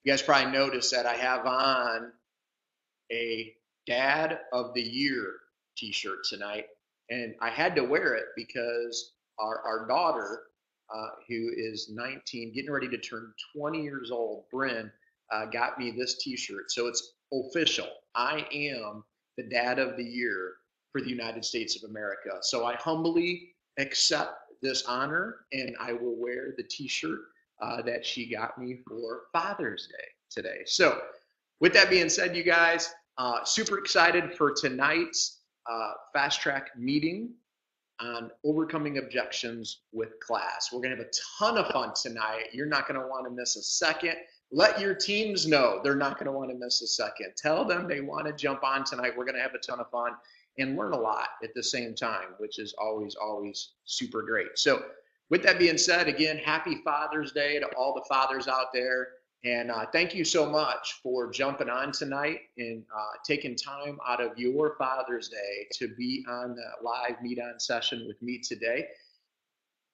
You guys probably noticed that I have on a Dad of the Year t-shirt tonight. And I had to wear it because our daughter, who is 19, getting ready to turn 20 years old, Bryn, got me this t-shirt. So it's official. I am the Dad of the Year for the United States of America. So I humbly accept this honor and I will wear the t-shirt that she got me for Father's Day today. So with that being said, you guys, super excited for tonight's fast track meeting on overcoming objections with class. We're going to have a ton of fun tonight. You're not going to want to miss a second. Let your teams know they're not going to want to miss a second. Tell them they want to jump on tonight. We're going to have a ton of fun and learn a lot at the same time, which is always, always super great. So with that being said, again, happy Father's Day to all the fathers out there. And thank you so much for jumping on tonight and taking time out of your Father's Day to be on the live Meet On session with me today.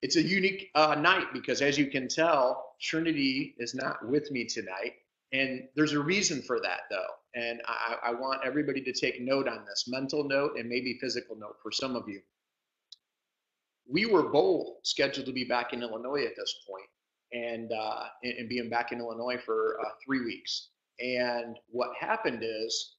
It's a unique night because, as you can tell, Trinity is not with me tonight. And there's a reason for that, though. And I want everybody to take note on this, mental note and maybe physical note for some of you. We were both scheduled to be back in Illinois at this point and being back in Illinois for 3 weeks. And what happened is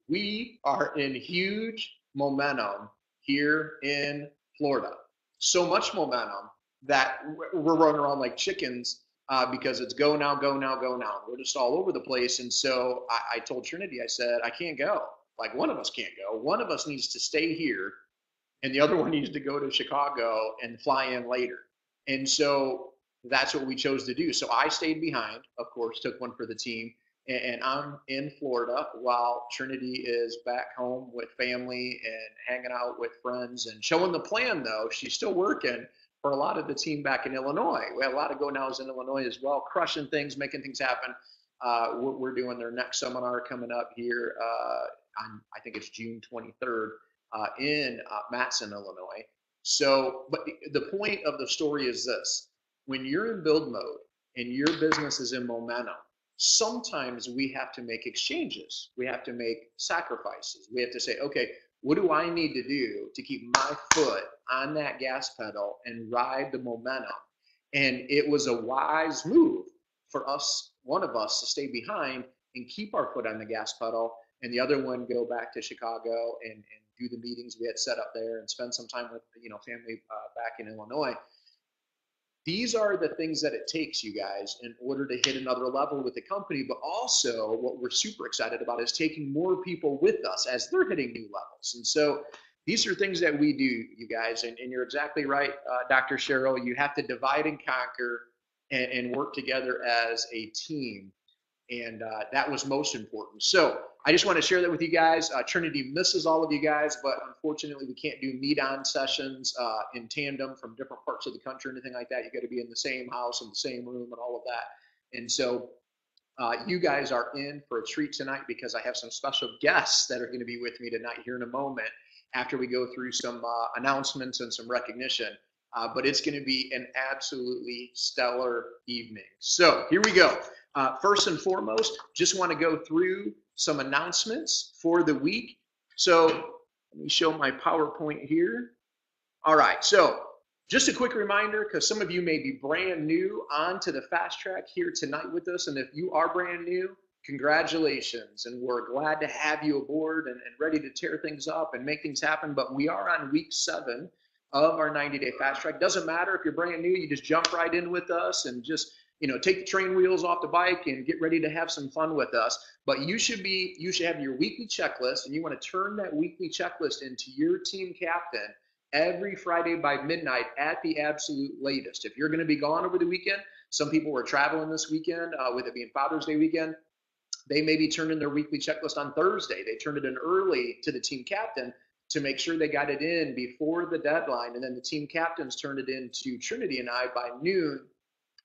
we are in huge momentum here in Florida. So much momentum that we're running around like chickens because it's go now, go now, go now. We're just all over the place. And so I told Trinity, I said, I can't go. Like one of us can't go. One of us needs to stay here and the other one needs to go to Chicago and fly in later. And so that's what we chose to do. So I stayed behind, of course, took one for the team, and I'm in Florida while Trinity is back home with family and hanging out with friends and showing the plan, though. She's still working for a lot of the team back in Illinois. We had a lot of go nows in Illinois as well, crushing things, making things happen. We're doing their next seminar coming up here on, I think it's June 23rd. In Matson, Illinois. So, but the point of the story is this: when you're in build mode and your business is in momentum, sometimes we have to make exchanges. We have to make sacrifices. We have to say, okay, what do I need to do to keep my foot on that gas pedal and ride the momentum? And it was a wise move for us, one of us, to stay behind and keep our foot on the gas pedal, and the other one go back to Chicago and do the meetings we had set up there and spend some time with family back in Illinois. These are the things that it takes, you guys, in order to hit another level with the company. But also what we're super excited about is taking more people with us as they're hitting new levels. And so these are things that we do, you guys. And you're exactly right, Dr. Cheryl. You have to divide and conquer and work together as a team. And that was most important. So I just want to share that with you guys. Trinity misses all of you guys, but unfortunately we can't do meet on sessions in tandem from different parts of the country or anything like that. You got to be in the same house, in the same room and all of that. And so you guys are in for a treat tonight because I have some special guests that are going to be with me tonight here in a moment after we go through some announcements and some recognition. But it's going to be an absolutely stellar evening. So here we go. First and foremost, just want to go through some announcements for the week. So let me show my PowerPoint here. All right, so just a quick reminder, because some of you may be brand new onto the fast track here tonight with us. And if you are brand new, congratulations. And we're glad to have you aboard and ready to tear things up and make things happen. But we are on week 7 of our 90-day fast track. Doesn't matter if you're brand new, you just jump right in with us and just take the train wheels off the bike and get ready to have some fun with us. But you should have your weekly checklist, and you want to turn that weekly checklist into your team captain every Friday by midnight at the absolute latest. If you're going to be gone over the weekend, some people were traveling this weekend, with it being Father's Day weekend, they maybe turned in their weekly checklist on Thursday. They turned it in early to the team captain to make sure they got it in before the deadline, and then the team captains turned it in to Trinity and I by noon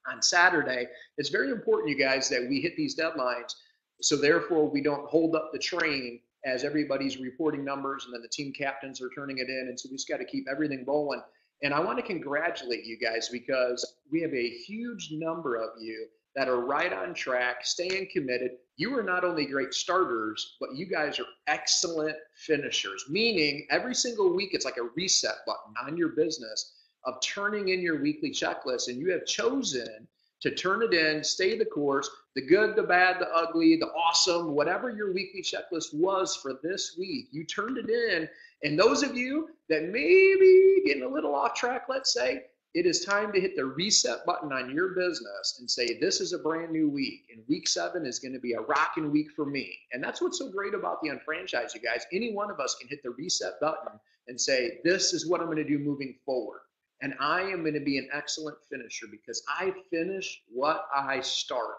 on Saturday. It's very important, you guys, that we hit these deadlines, so therefore we don't hold up the train as everybody's reporting numbers and then the team captains are turning it in. And so we just got to keep everything rolling. And I want to congratulate you guys because we have a huge number of you that are right on track, staying committed. You are not only great starters, but you guys are excellent finishers, meaning every single week it's like a reset button on your business of turning in your weekly checklist, and you have chosen to turn it in, stay the course, the good, the bad, the ugly, the awesome, whatever your weekly checklist was for this week, you turned it in. And those of you that may be getting a little off track, let's say, it is time to hit the reset button on your business and say, this is a brand new week, and week 7 is going to be a rocking week for me. And that's what's so great about the Unfranchise, you guys. Any one of us can hit the reset button and say, this is what I'm going to do moving forward. And I am going to be an excellent finisher because I finish what I start.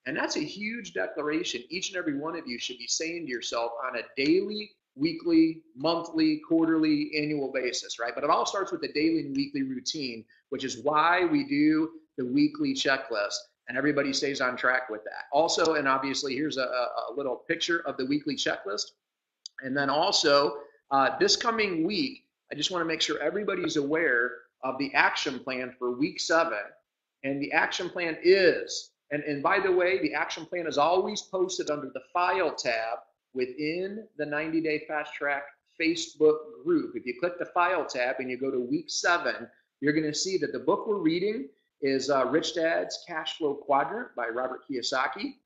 And that's a huge declaration each and every one of you should be saying to yourself on a daily, weekly, monthly, quarterly, annual basis, right? But it all starts with the daily and weekly routine, which is why we do the weekly checklist, and everybody stays on track with that. Also, and obviously, here's a little picture of the weekly checklist. And then also, this coming week, I just want to make sure everybody's aware of the action plan for week 7. And the action plan is, and by the way, the action plan is always posted under the File tab within the 90-Day Fast Track Facebook group. If you click the File tab and you go to week 7, you're going to see that the book we're reading is Rich Dad's Cash Flow Quadrant by Robert Kiyosaki.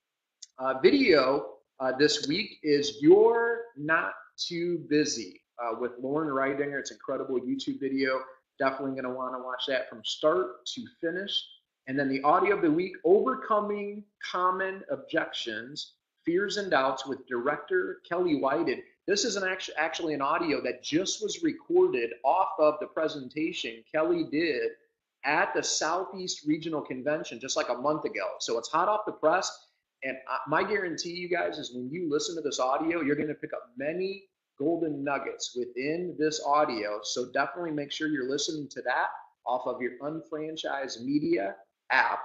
Video this week is You're Not Too Busy with Lauren Reidinger. It's an incredible YouTube video. Definitely going to want to watch that from start to finish. And then the audio of the week, Overcoming Common Objections, Fears and Doubts with director Kelly Whited. This is actually an audio that just was recorded off of the presentation Kelly did at the Southeast Regional Convention just like a month ago. So it's hot off the press. And my guarantee, you guys, is when you listen to this audio, you're going to pick up many golden nuggets within this audio. So definitely make sure you're listening to that off of your Unfranchised Media app.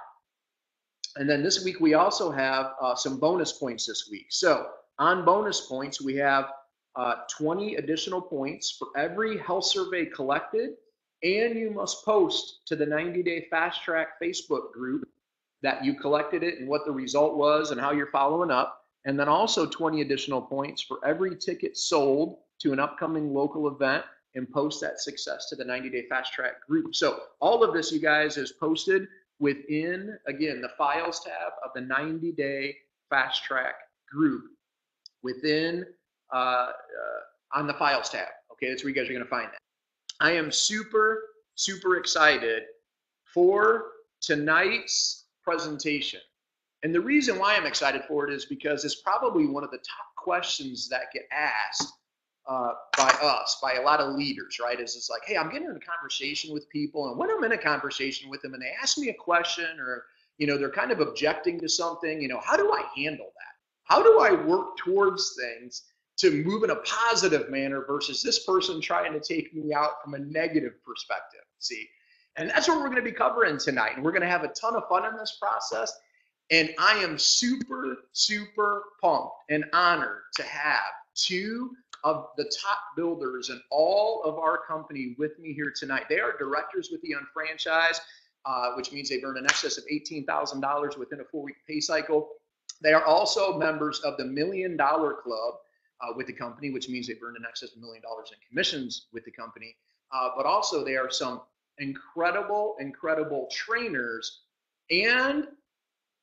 And then this week, we also have some bonus points this week. So on bonus points, we have 20 additional points for every health survey collected. And you must post to the 90-Day Fast Track Facebook group that you collected it and what the result was and how you're following up. And then also 20 additional points for every ticket sold to an upcoming local event, and post that success to the 90-Day Fast Track group. So all of this, you guys, is posted within, again, the Files tab of the 90-Day Fast Track group within on the Files tab. Okay, that's where you guys are going to find that. I am super, super excited for tonight's presentation. And the reason why I'm excited for it is because it's probably one of the top questions that get asked by us, by a lot of leaders, right? Is it's like, hey, I'm getting in a conversation with people, and when I'm in a conversation with them and they ask me a question, or, you know, they're kind of objecting to something, you know, how do I handle that? How do I work towards things to move in a positive manner versus this person trying to take me out from a negative perspective? See, and that's what we're going to be covering tonight. And we're going to have a ton of fun in this process. And I am super, super pumped and honored to have two of the top builders in all of our company with me here tonight. They are directors with the Unfranchised, which means they've earned in excess of $18,000 within a 4-week pay cycle. They are also members of the $1 Million Club with the company, which means they've earned in excess of $1 million in commissions with the company. But also they are some incredible, incredible trainers and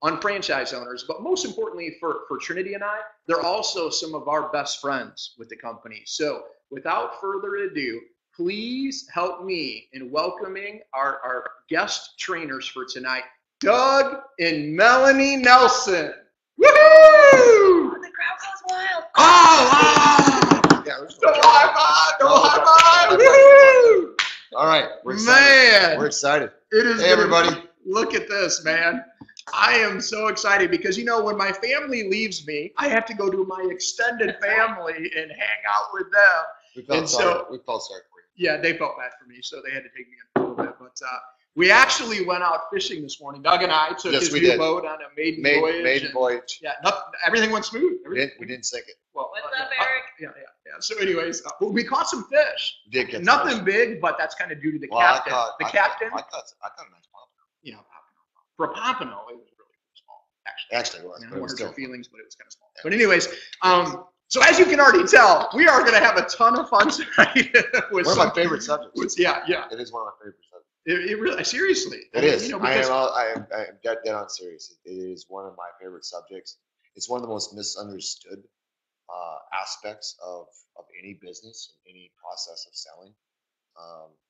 Unfranchised owners, but most importantly for Trinity and I, they're also some of our best friends with the company. So without further ado, please help me in welcoming our guest trainers for tonight, Doug and Melanie Nelson. Woohoo! Oh, the crowd goes wild. Oh, wow! Yeah, go high five! Go high five! Woohoo! All right, we're excited. Man, we're excited. It is. Hey, everybody! Look at this, man. I am so excited because, you know, when my family leaves me, I have to go to my extended family and hang out with them. We felt sorry for you. Yeah, they felt bad for me, so they had to take me in a little bit. But we actually went out fishing this morning. Doug and I took his new boat on a maiden voyage. Maiden voyage. Yeah, everything went smooth. We didn't sink it. Well, what's up, Eric? Yeah. So anyways, we caught some fish. We did get nothing big, but that's kind of due to the captain. I caught a nice pompano. Yeah, for a pompano, it was really small. Actually, it was. I But don't it was hurt still your fun. feelings, but it was kind of small. But anyways, so as you can already tell, we are going to have a ton of fun tonight. With One of my favorite subjects. Yeah. It is one of my favorite subjects. It really, seriously. It is. Because I am dead on serious. It is one of my favorite subjects. It's one of the most misunderstood aspects of any business, any process of selling.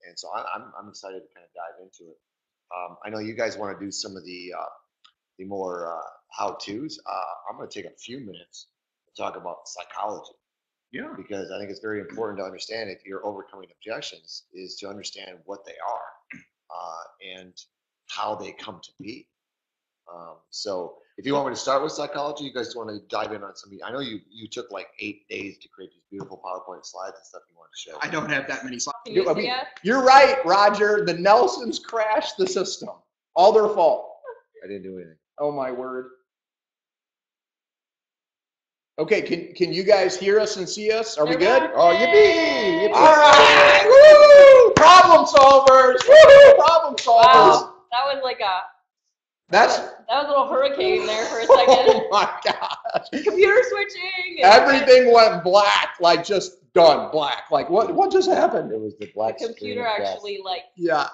And so I'm excited to kind of dive into it. I know you guys want to do some of the more how-tos. I'm going to take a few minutes to talk about psychology. Yeah. Because I think it's very important to understand if you're overcoming objections is to understand what they are and how they come to be. So if you want me to start with psychology, you guys want to dive in on some. I know you took like 8 days to create these beautiful PowerPoint slides and stuff you want to show. I don't have that many slides. Can you see us? You're right, Roger. The Nelsons crashed the system. All their fault. I didn't do anything. Oh my word. Okay, can you guys hear us and see us? Are we good? Oh, yippee! All right. Woo! Problem solvers. Woo! Problem solvers. Wow, that was like That was a little hurricane there for a Oh second. my gosh. Computer switching. Everything went black, like just done black. Like what just happened? It was the The black computer screen of death. actually like Yeah.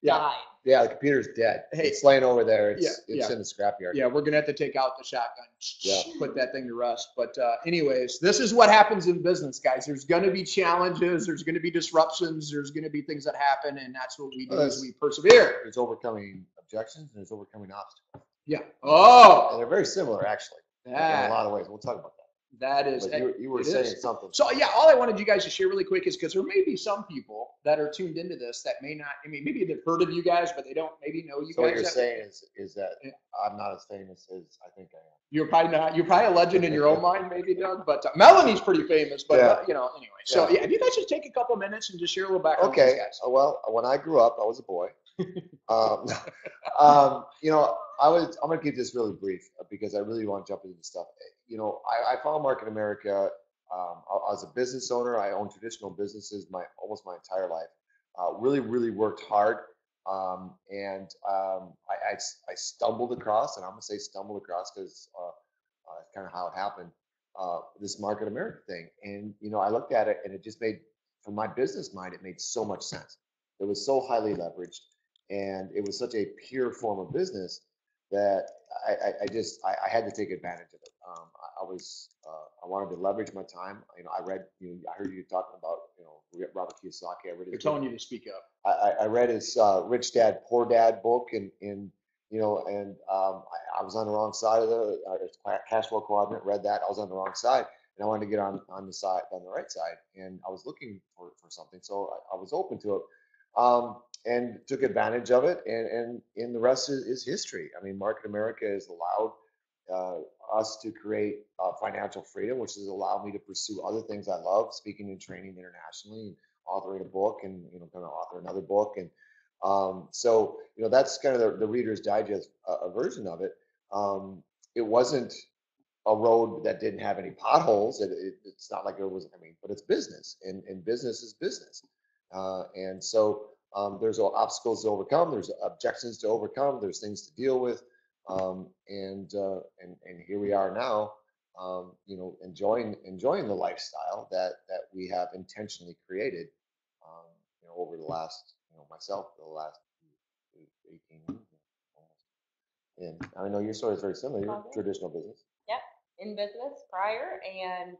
Yeah. died. Yeah, the computer's dead. Hey. It's laying over there. It's Yeah. in the scrapyard. Yeah, we're gonna have to take out the shotgun. Yeah. Put that thing to rest. But anyways, this is what happens in business, guys. There's gonna be challenges, there's gonna be disruptions, there's gonna be things that happen, and that's what we do is we persevere. There's overcoming objections and there's overcoming obstacles. Yeah. Oh, And they're very similar, actually, in a that, lot of ways. We'll talk about that. that is. But you were it saying is. something. So yeah, all I wanted you guys to share really quick is because there may be some people that are tuned into this that may not. I mean, maybe they've heard of you guys, but they don't maybe know you So guys. what you're that- saying is that Yeah. I'm not as famous as I think I am. You're probably not. You're probably a legend in your own mind, maybe, Doug. But Melanie's pretty famous. But Yeah. Anyway. So Yeah. if you guys just take a couple minutes and just share a little background. on Okay. these guys. Well, when I grew up, I was a boy. I'm gonna keep this really brief because I really want to jump into this stuff. I found Market America. I was a business owner. I owned traditional businesses almost my entire life. Really, really worked hard. And I stumbled across, and I'm gonna say stumbled across because it's kind of how it happened. This Market America thing, and I looked at it, and it just made, from my business mind, it made so much sense. It was so highly leveraged, and it was such a pure form of business that I had to take advantage of it. I wanted to leverage my time. I read, I heard you talking about, Robert Kiyosaki. I read They're his telling book. you to speak up. I read his Rich Dad Poor Dad book, and I was on the wrong side of the cash flow quadrant. Read that. I was on the wrong side, and I wanted to get on the right side, and I was looking for something, so I was open to it. And took advantage of it, and the rest is history. I mean, Market America has allowed us to create financial freedom, which has allowed me to pursue other things I love, speaking and training internationally, and authoring a book, and going to author another book, and so that's kind of the Reader's Digest version of it. It wasn't a road that didn't have any potholes. It's not like it was. But it's business, and business is business. And so there's obstacles to overcome, there's objections to overcome, there's things to deal with, and here we are now, enjoying the lifestyle that we have intentionally created, over the last, myself, for the last 18 years. And I know your story is very similar. You're traditional business. Yep, in business prior, and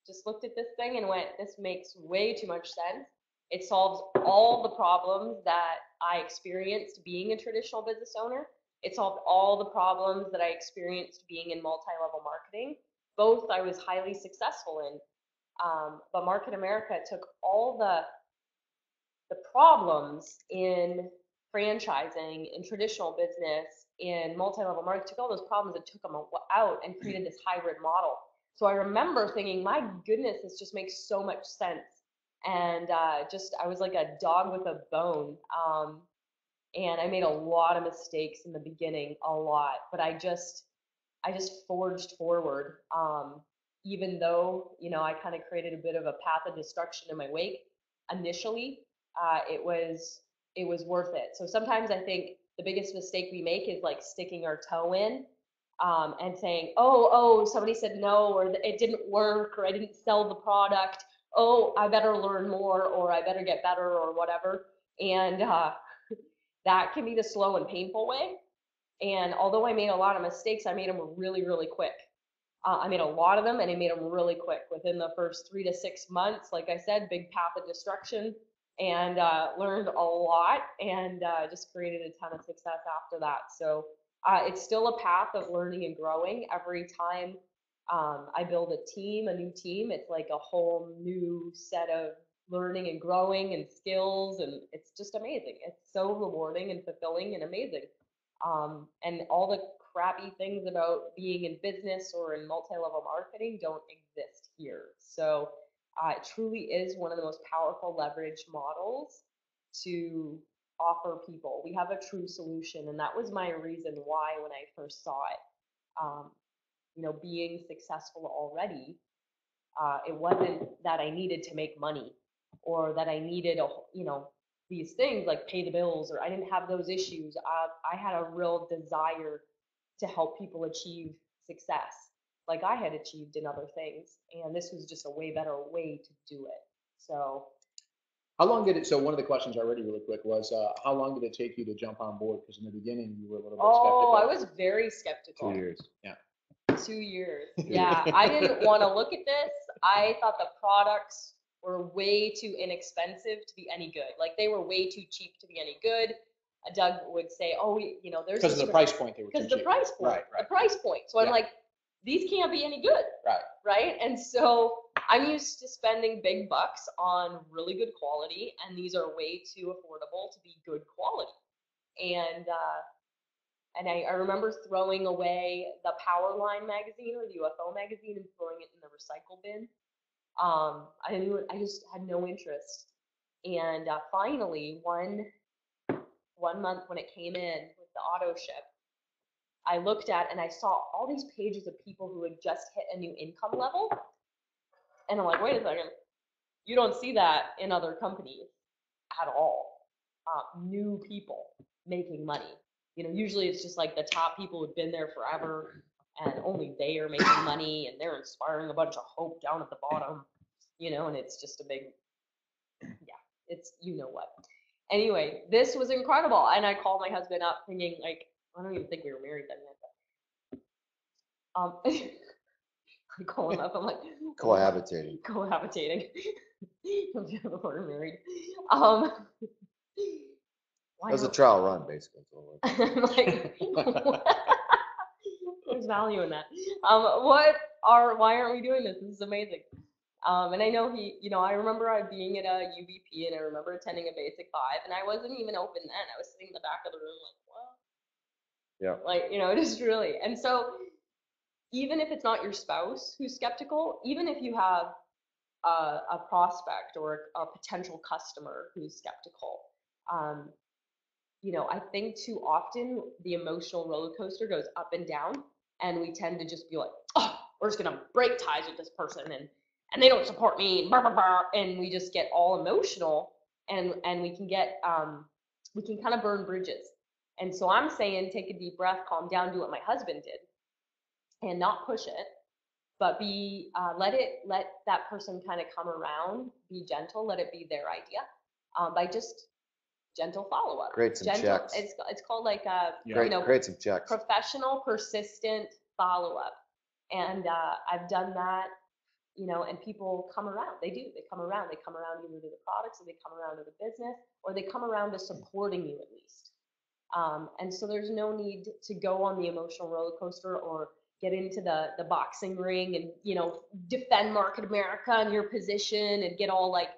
just looked at this thing and went, this makes way too much sense. It solves all the problems that I experienced being a traditional business owner. It solved all the problems that I experienced being in multi-level marketing. Both I was highly successful in. But Market America took all the problems in franchising, in traditional business, in multi-level marketing, took all those problems and took them out and created this hybrid model. So I remember thinking, my goodness, this just makes so much sense. And I was like a dog with a bone. And I made a lot of mistakes in the beginning, a lot, but I just forged forward. Even though, I kind of created a bit of a path of destruction in my wake initially, it was worth it. So sometimes I think the biggest mistake we make is like sticking our toe in and saying, oh, somebody said no, or it didn't work, or I didn't sell the product. Oh, I better learn more, or I better get better, or whatever. And that can be the slow and painful way. And although I made a lot of mistakes, I made them really, really quick. I made a lot of them, and I made them really quick. Within the first 3 to 6 months, like I said, big path of destruction, and learned a lot, and just created a ton of success after that. So it's still a path of learning and growing. Every time I build a team, a new team, it's like a whole new set of learning and growing and skills, and it's just amazing. It's so rewarding and fulfilling and amazing. And all the crappy things about being in business or in multi-level marketing don't exist here. So it truly is one of the most powerful leverage models to offer people. We have a true solution, and that was my reason why when I first saw it. Being successful already, it wasn't that I needed to make money or that I needed these things like pay the bills, or I didn't have those issues. I had a real desire to help people achieve success like I had achieved in other things. And this was just a way better way to do it. So How long did it, so one of the questions already really quick was, how long did it take you to jump on board? Because in the beginning you were a little bit skeptical. I was very skeptical. 2 years. Yeah. 2 years. Yeah, I didn't want to look at this. I thought the products were way too inexpensive to be any good. Like they were way too cheap to be any good. Doug would say, "Oh, there's Because of the price point they were too because the cheap. price point, Right. the price point." So I'm Yeah. like, these can't be any good, Right. right? And so I'm used to spending big bucks on really good quality, and these are way too affordable to be good quality. And I remember throwing away the Powerline magazine or the UFO magazine and throwing it in the recycle bin. I just had no interest. And finally, one month when it came in with the auto ship, I looked at and I saw all these pages of people who had just hit a new income level. And I'm like, wait a second, you don't see that in other companies at all. New people making money. Usually it's just like the top people who've been there forever and only they are making money and they're inspiring a bunch of hope down at the bottom, and it's just a big, yeah, it's, what. Anyway, this was incredible. And I called my husband up thinking like, I don't even think we were married then yet. I call him up, I'm like, Cohabitating. We're married. That was a trial run, basically. I'm like, what? There's value in that. Why aren't we doing this? This is amazing. And I know I remember being at a UBP and I remember attending a basic 5 and I wasn't even open then. I was sitting in the back of the room like, what? Yeah. Just really. And so even if it's not your spouse who's skeptical, even if you have a prospect or a potential customer who's skeptical, I think too often the emotional roller coaster goes up and down, and we tend to just be like, oh, we're just gonna break ties with this person, and they don't support me, and blah, blah, blah, and we just get all emotional, and we can get we can kind of burn bridges. And so I'm saying, take a deep breath, calm down, do what my husband did, and not push it, but let that person kind of come around, be gentle, let it be their idea, by just gentle follow-up. Create some checks. It's called like create some checks. Professional, persistent follow-up. And I've done that, and people come around. They do. They come around. They come around either to the products, or they come around to the business, or they come around to supporting you at least. And so there's no need to go on the emotional roller coaster or get into the boxing ring and defend Market America and your position and get all like,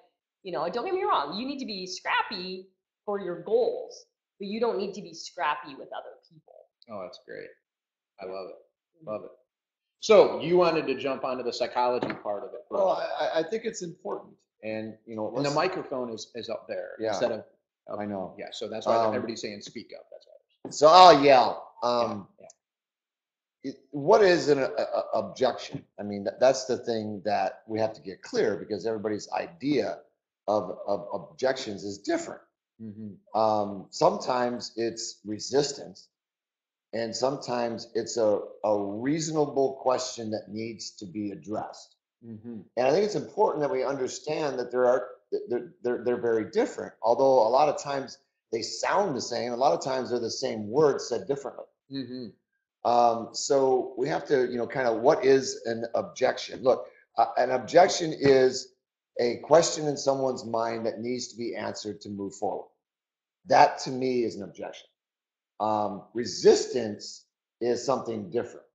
don't get me wrong, you need to be scrappy for your goals, but you don't need to be scrappy with other people. Oh, that's great. I love it. Love it. So you wanted to jump onto the psychology part of it. Well, I think it's important. And, and the microphone is up there instead of. I know. Yeah. So that's why everybody's saying speak up. That's why. So I'll yell. What is an objection? I mean, that's the thing that we have to get clear, because everybody's idea of objections is different. Mm-hmm. Sometimes it's resistance. And sometimes it's a reasonable question that needs to be addressed. And I think it's important that we understand that they're very different. Although a lot of times they sound the same, a lot of times they're the same words said differently. So we have to, kind of, what is an objection? Look, an objection is a question in someone's mind that needs to be answered to move forward. That to me is an objection. Resistance is something different.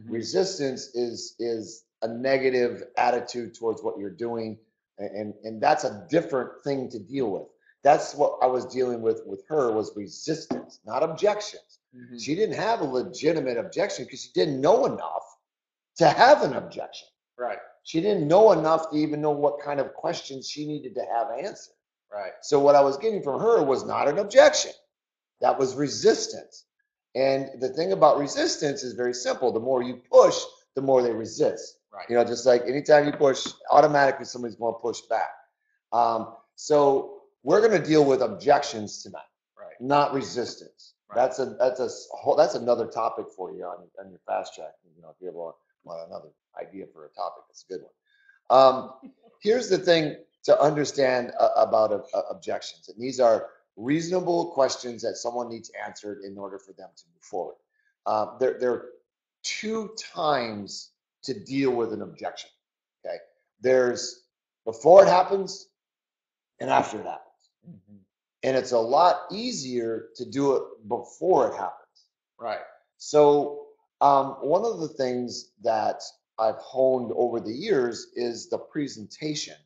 Resistance is a negative attitude towards what you're doing, and that's a different thing to deal with. That's what I was dealing with her, was resistance, not objections. She didn't have a legitimate objection because she didn't know enough to have an objection. Right. She didn't know enough to even know what kind of questions she needed to have answered. Right. So what I was getting from her was not an objection. That was resistance. And the thing about resistance is very simple. The more you push, the more they resist. Right. Just like anytime you push, automatically somebody's going to push back. So we're going to deal with objections tonight, Right. not resistance. Right. That's another topic for you on your fast track. If you ever want another idea for a topic, that's a good one. Here's the thing to understand about objections, and these are reasonable questions that someone needs answered in order for them to move forward. There are two times to deal with an objection. Okay, there's before it happens and after it happens. And it's a lot easier to do it before it happens. Right. So one of the things that I've honed over the years is the presentation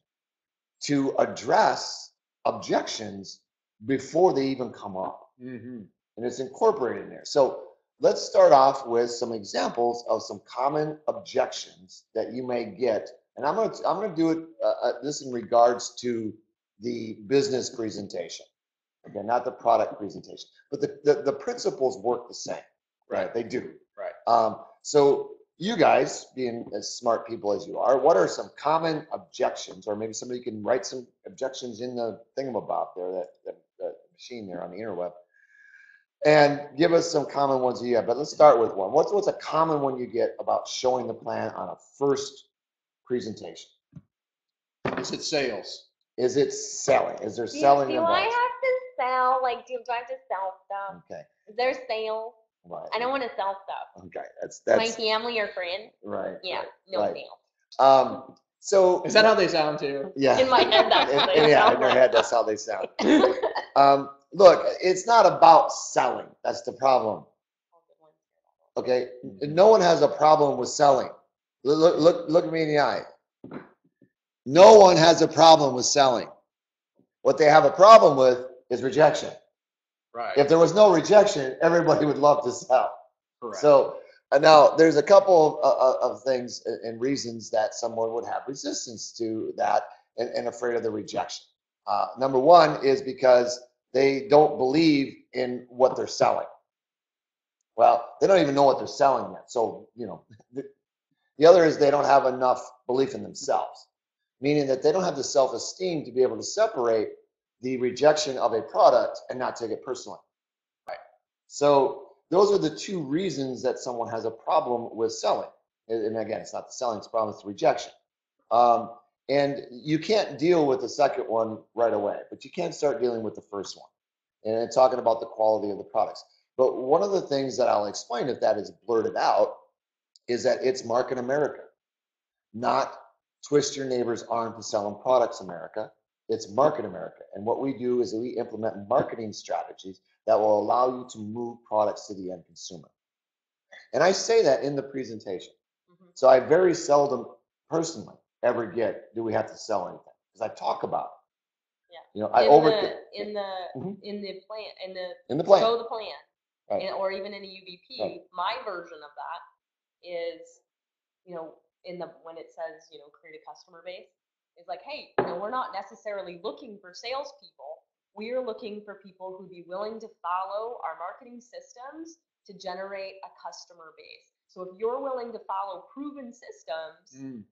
to address objections before they even come up. And it's incorporated in there. So let's start off with some examples of some common objections that you may get. And I'm gonna do it this in regards to the business presentation. Okay, not the product presentation, but the principles work the same. Right, they do. Right. So you guys, being as smart people as you are, what are some common objections, or maybe somebody can write some objections in the thingamabob there, that machine there on the interweb, and give us some common ones you have. But let's start with one. What's a common one you get about showing the plan on a first presentation? Is it sales? Is it selling? Is there selling Do involved? I have to sell? Like, do I have to sell stuff? Okay. Is there sales? Right. I don't want to sell stuff. Okay, that's My family or friend? right. Yeah, right, no right. sales. So Is that how they sound too? yeah. In my head, that's how they yeah, sound in their like. head, that's how they sound. Look, it's not about selling. That's the problem. Okay, no one has a problem with selling. Look at me in the eye. No one has a problem with selling. What they have a problem with is rejection. Right. If there was no rejection, everybody would love to sell. Correct. So now there's a couple of things and reasons that someone would have resistance to that and afraid of the rejection. Number one is because they don't believe in what they're selling. Well, they don't even know what they're selling yet. So, the other is they don't have enough belief in themselves, meaning that they don't have the self-esteem to be able to separate the rejection of a product and not take it personally. Right. So those are the two reasons that someone has a problem with selling. And again, it's not the selling problem, it's the rejection. And you can't deal with the second one right away, but you can start dealing with the first one and talking about the quality of the products. But one of the things that I'll explain, if that is blurted out, is that it's Market America, not twist your neighbor's arm to sell them products America. It's Market America. And what we do is we implement marketing strategies that will allow you to move products to the end consumer. And I say that in the presentation. So I very seldom personally ever get, do we have to sell anything? Because I talk about it. Yeah. I in the plan. show the plan, Right. or even in a UVP. Right. My version of that is, when it says, create a customer base, is like, hey, we're not necessarily looking for salespeople. We're looking for people who'd be willing to follow our marketing systems to generate a customer base. So if you're willing to follow proven systems,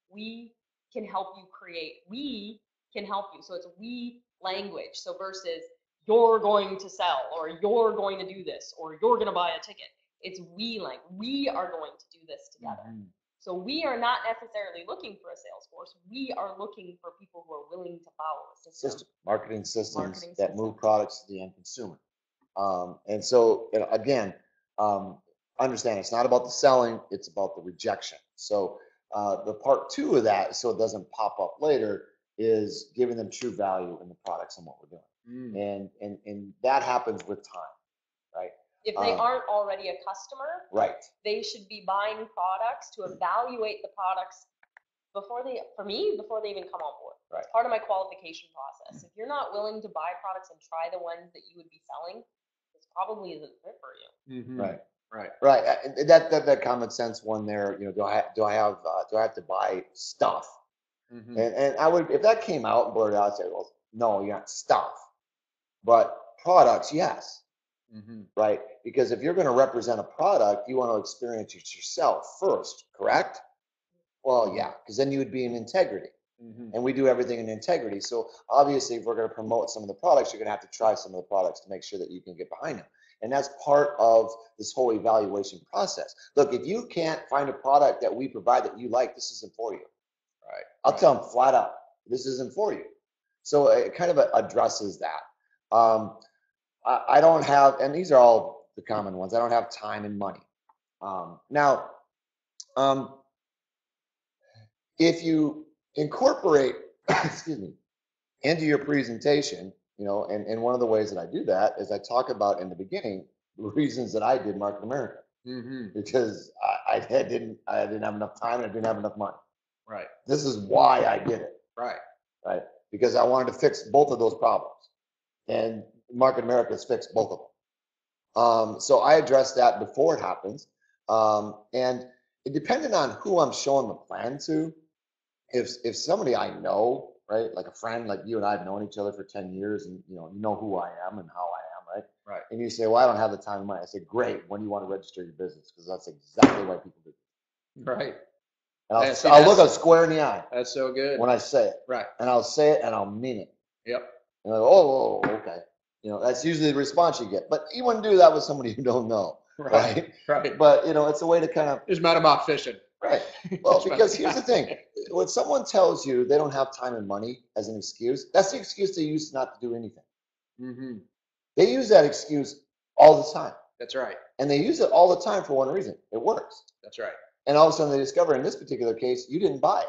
we can help you create. We can help you. So it's we language. So versus you're going to sell, or you're going to do this, or you're going to buy a ticket. It's we are going to do this together. Mhm. So we are not necessarily looking for a sales force. We are looking for people who are willing to follow a system. Marketing systems Marketing that move systems. products to the end consumer. And so, again, understand it's not about the selling, it's about the rejection. So the part two of that, so it doesn't pop up later, is giving them true value in the products and what we're doing. And that happens with time, right? If they aren't already a customer, Right. they should be buying products to evaluate the products before they even come on board. Right. It's part of my qualification process. If you're not willing to buy products and try the ones that you would be selling, this probably isn't fit for you. Right. Right. Right. That common sense one there. Do I have to buy stuff? And I would, if that came out and blurted out, I'd say, well, no, you're not stuff, but products, yes. Right? Because if you're going to represent a product, you want to experience it yourself first, correct? Well, yeah, because then you would be in integrity. And we do everything in integrity. So obviously, if we're going to promote some of the products, you're going to have to try some of the products to make sure that you can get behind them. And that's part of this whole evaluation process. Look, if you can't find a product that we provide that you like, this isn't for you. Right. I'll tell them flat out, this isn't for you. So it kind of addresses that. I don't have, and these are all the common ones, I don't have time and money. Now, if you incorporate, excuse me, into your presentation, and one of the ways that I do that is I talk about in the beginning the reasons that I did Market America, because I didn't have enough time and I didn't have enough money. Right. This is why I did it. Right. Right. Because I wanted to fix both of those problems, and Market America has fixed both of them. So I address that before it happens, and it depending on who I'm showing the plan to. If somebody I know, right, like a friend, like you and I have known each other for 10 years, and you know who I am and how I am, right? Right. And you say, well, I don't have the time and money. I say, great. When do you want to register your business? Because that's exactly why people do. Right. And Yeah, see, I'll look them square in the eye That's so good. when I say it. Right. And I'll say it and I'll mean it. Yep. And I go, oh, okay. That's usually the response you get. But you wouldn't do that with somebody you don't know, right? Right. But it's a way to kind of. It's not about fishing. Right. Well, because here's the thing. When someone tells you they don't have time and money as an excuse, that's the excuse they use not to do anything. They use that excuse all the time. That's right. And they use it all the time for one reason. It works. That's right. And all of a sudden they discover in this particular case, you didn't buy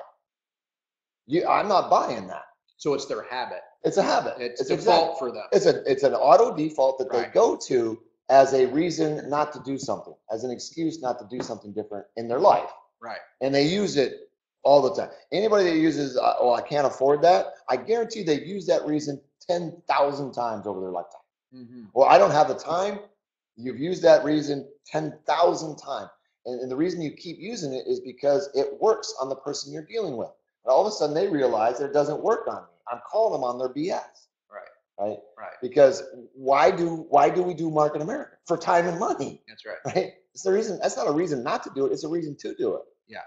it. I'm not buying that. So it's their habit. It's a habit. It's default for them. It's an auto default that they go to as a reason not to do something, as an excuse not to do something different in their life. Right. And they use it all the time. Anybody that uses, I can't afford that, I guarantee they've used that reason 10,000 times over their lifetime. Well, I don't have the time. You've used that reason 10,000 times. And the reason you keep using it is because it works on the person you're dealing with. And all of a sudden they realize that it doesn't work on me. I'm calling them on their BS. Right. Because why do we do Market America? For time and money. That's right. Right. It's the reason. That's not a reason not to do it. It's a reason to do it. Yeah.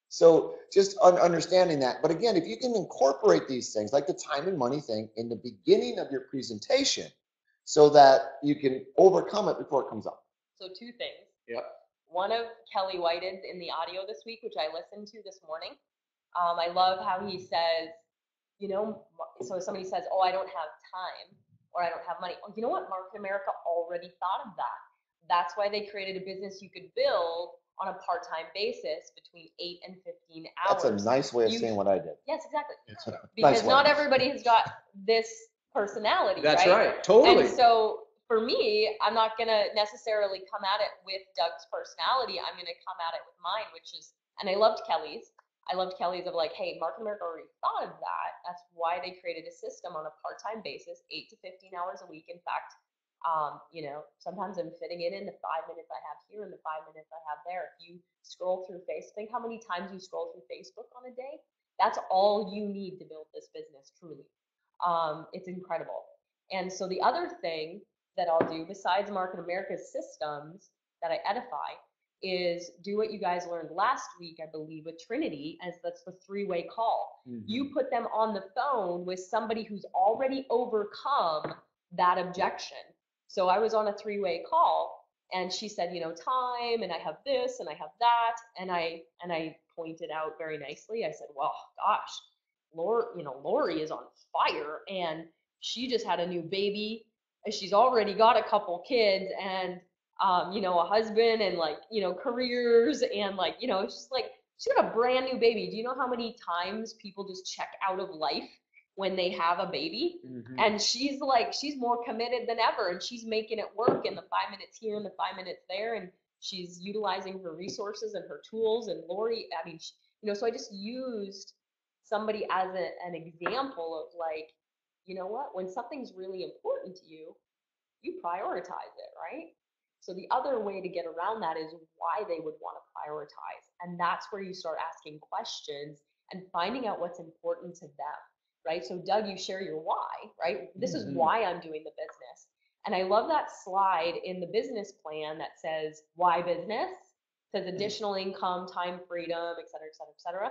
So just understanding that. But again, if you can incorporate these things like the time and money thing in the beginning of your presentation so that you can overcome it before it comes up. So two things. Yep. One of Kelly White's in the audio this week, which I listened to this morning. I love how he says, so somebody says, oh, I don't have time or I don't have money. Oh, you know what? Market America already thought of that. That's why they created a business you could build on a part-time basis between 8 and 15 hours. That's a nice way of saying what I did. Yes, exactly. nice Because not everybody has got this personality, That's right? Totally. And so for me, I'm not going to necessarily come at it with Doug's personality. I'm going to come at it with mine, which is, and I loved Kelly's. I loved Kelly's of like, hey, Market America already thought of that. That's why they created a system on a part-time basis, 8 to 15 hours a week. In fact, sometimes I'm fitting it in the 5 minutes I have here and the 5 minutes I have there. If you scroll through Facebook, think how many times you scroll through Facebook on a day. That's all you need to build this business, truly. It's incredible. And so the other thing that I'll do besides Market America's systems that I edify is do what you guys learned last week, I believe, with Trinity, as that's the 3-way call. You put them on the phone with somebody who's already overcome that objection. So I was on a 3-way call And she said, time, and I have this and I have that. And I pointed out very nicely. I said, well, gosh, Lori is on fire, and she just had a new baby. And she's already got a couple kids, and a husband, and careers, and it's just like she's got a brand new baby. Do you know how many times people just check out of life when they have a baby? Mm-hmm. And she's more committed than ever, and she's making it work in the 5 minutes here and the 5 minutes there, and she's utilizing her resources and her tools. And Lori, I mean, so I just used somebody as an example of what, when something's really important to you, you prioritize it, right? So the other way to get around that is why they would want to prioritize. And that's where you start asking questions and finding out what's important to them, right? So Doug, you share your why, right? This is why I'm doing the business. And I love that slide in the business plan that says why business, says additional income, time freedom, et cetera, et cetera, et cetera.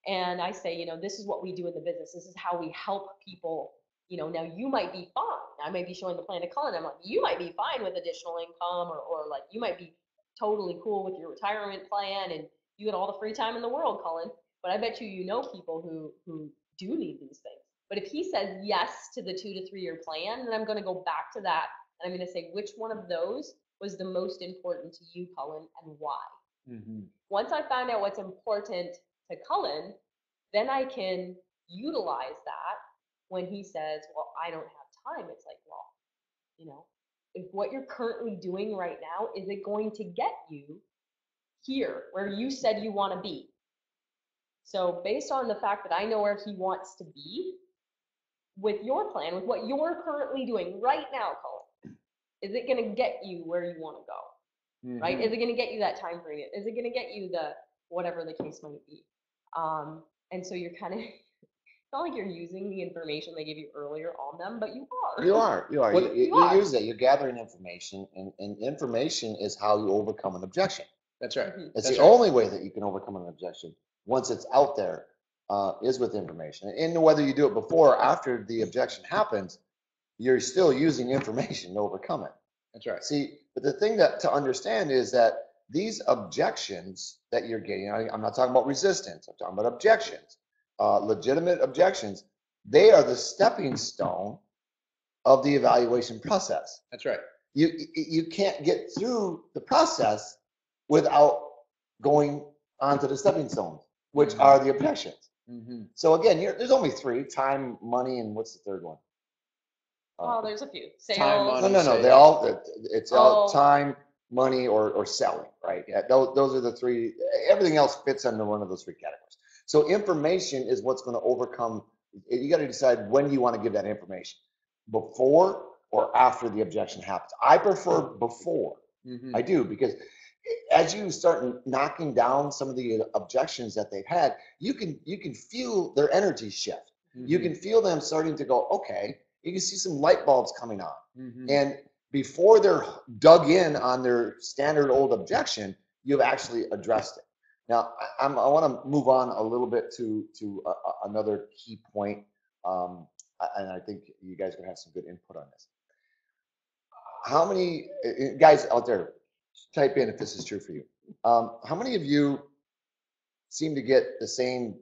And I say, this is what we do in the business. This is how we help people. Now you might be fine. I might be showing the plan to Cullen. I'm like, you might be fine with additional income, or like you might be totally cool with your retirement plan and you get all the free time in the world, Cullen. But I bet you know people who do need these things. But if he says yes to the 2 to 3 year plan, then I'm going to go back to that and I'm going to say, which one of those was the most important to you, Cullen, and why? Mm-hmm. Once I find out what's important to Cullen, then I can utilize that when he says, well, I don't have time. It's like, well, if what you're currently doing right now, is it going to get you here where you said you want to be? So based on the fact that I know where he wants to be with your plan, with what you're currently doing right now, Cullen, is it going to get you where you want to go? Mm-hmm. Right? Is it going to get you that time frame? Is it going to get you the whatever the case might be? And so you're kind of, it's not like you're using the information they gave you earlier on them, but you are. You are. Well, You use it. You're gathering information, and information is how you overcome an objection. That's right. Mhm. It's That's the right. only way that you can overcome an objection once it's out there, is with information. And whether you do it before or after the objection happens, you're still using information to overcome it. That's right. See, but the thing that to understand is that these objections that you're getting, I'm not talking about resistance, I'm talking about objections, legitimate objections. They are the stepping stone of the evaluation process. That's right. You can't get through the process without going onto the stepping stones, which are the objections. Mm-hmm. So again, there's only 3: time, money, and what's the third one? Oh, there's a few. Sales. Time, money. No. They all, it's all time, money, or selling, right? Yeah, those are the 3. Everything else fits under one of those 3 categories. So information is what's going to overcome. You got to decide when you want to give that information, before or after the objection happens. I prefer before. Mm-hmm. I do, because as you start knocking down some of the objections that they've had, you can feel their energy shift. Mm-hmm. You can feel them starting to go, okay. You can see some light bulbs coming on. Mm-hmm. And before they're dug in on their standard old objection, you've actually addressed it. Now, I want to move on a little bit to another key point, and I think you guys are going to have some good input on this. How many guys out there, type in if this is true for you. How many of you seem to get the same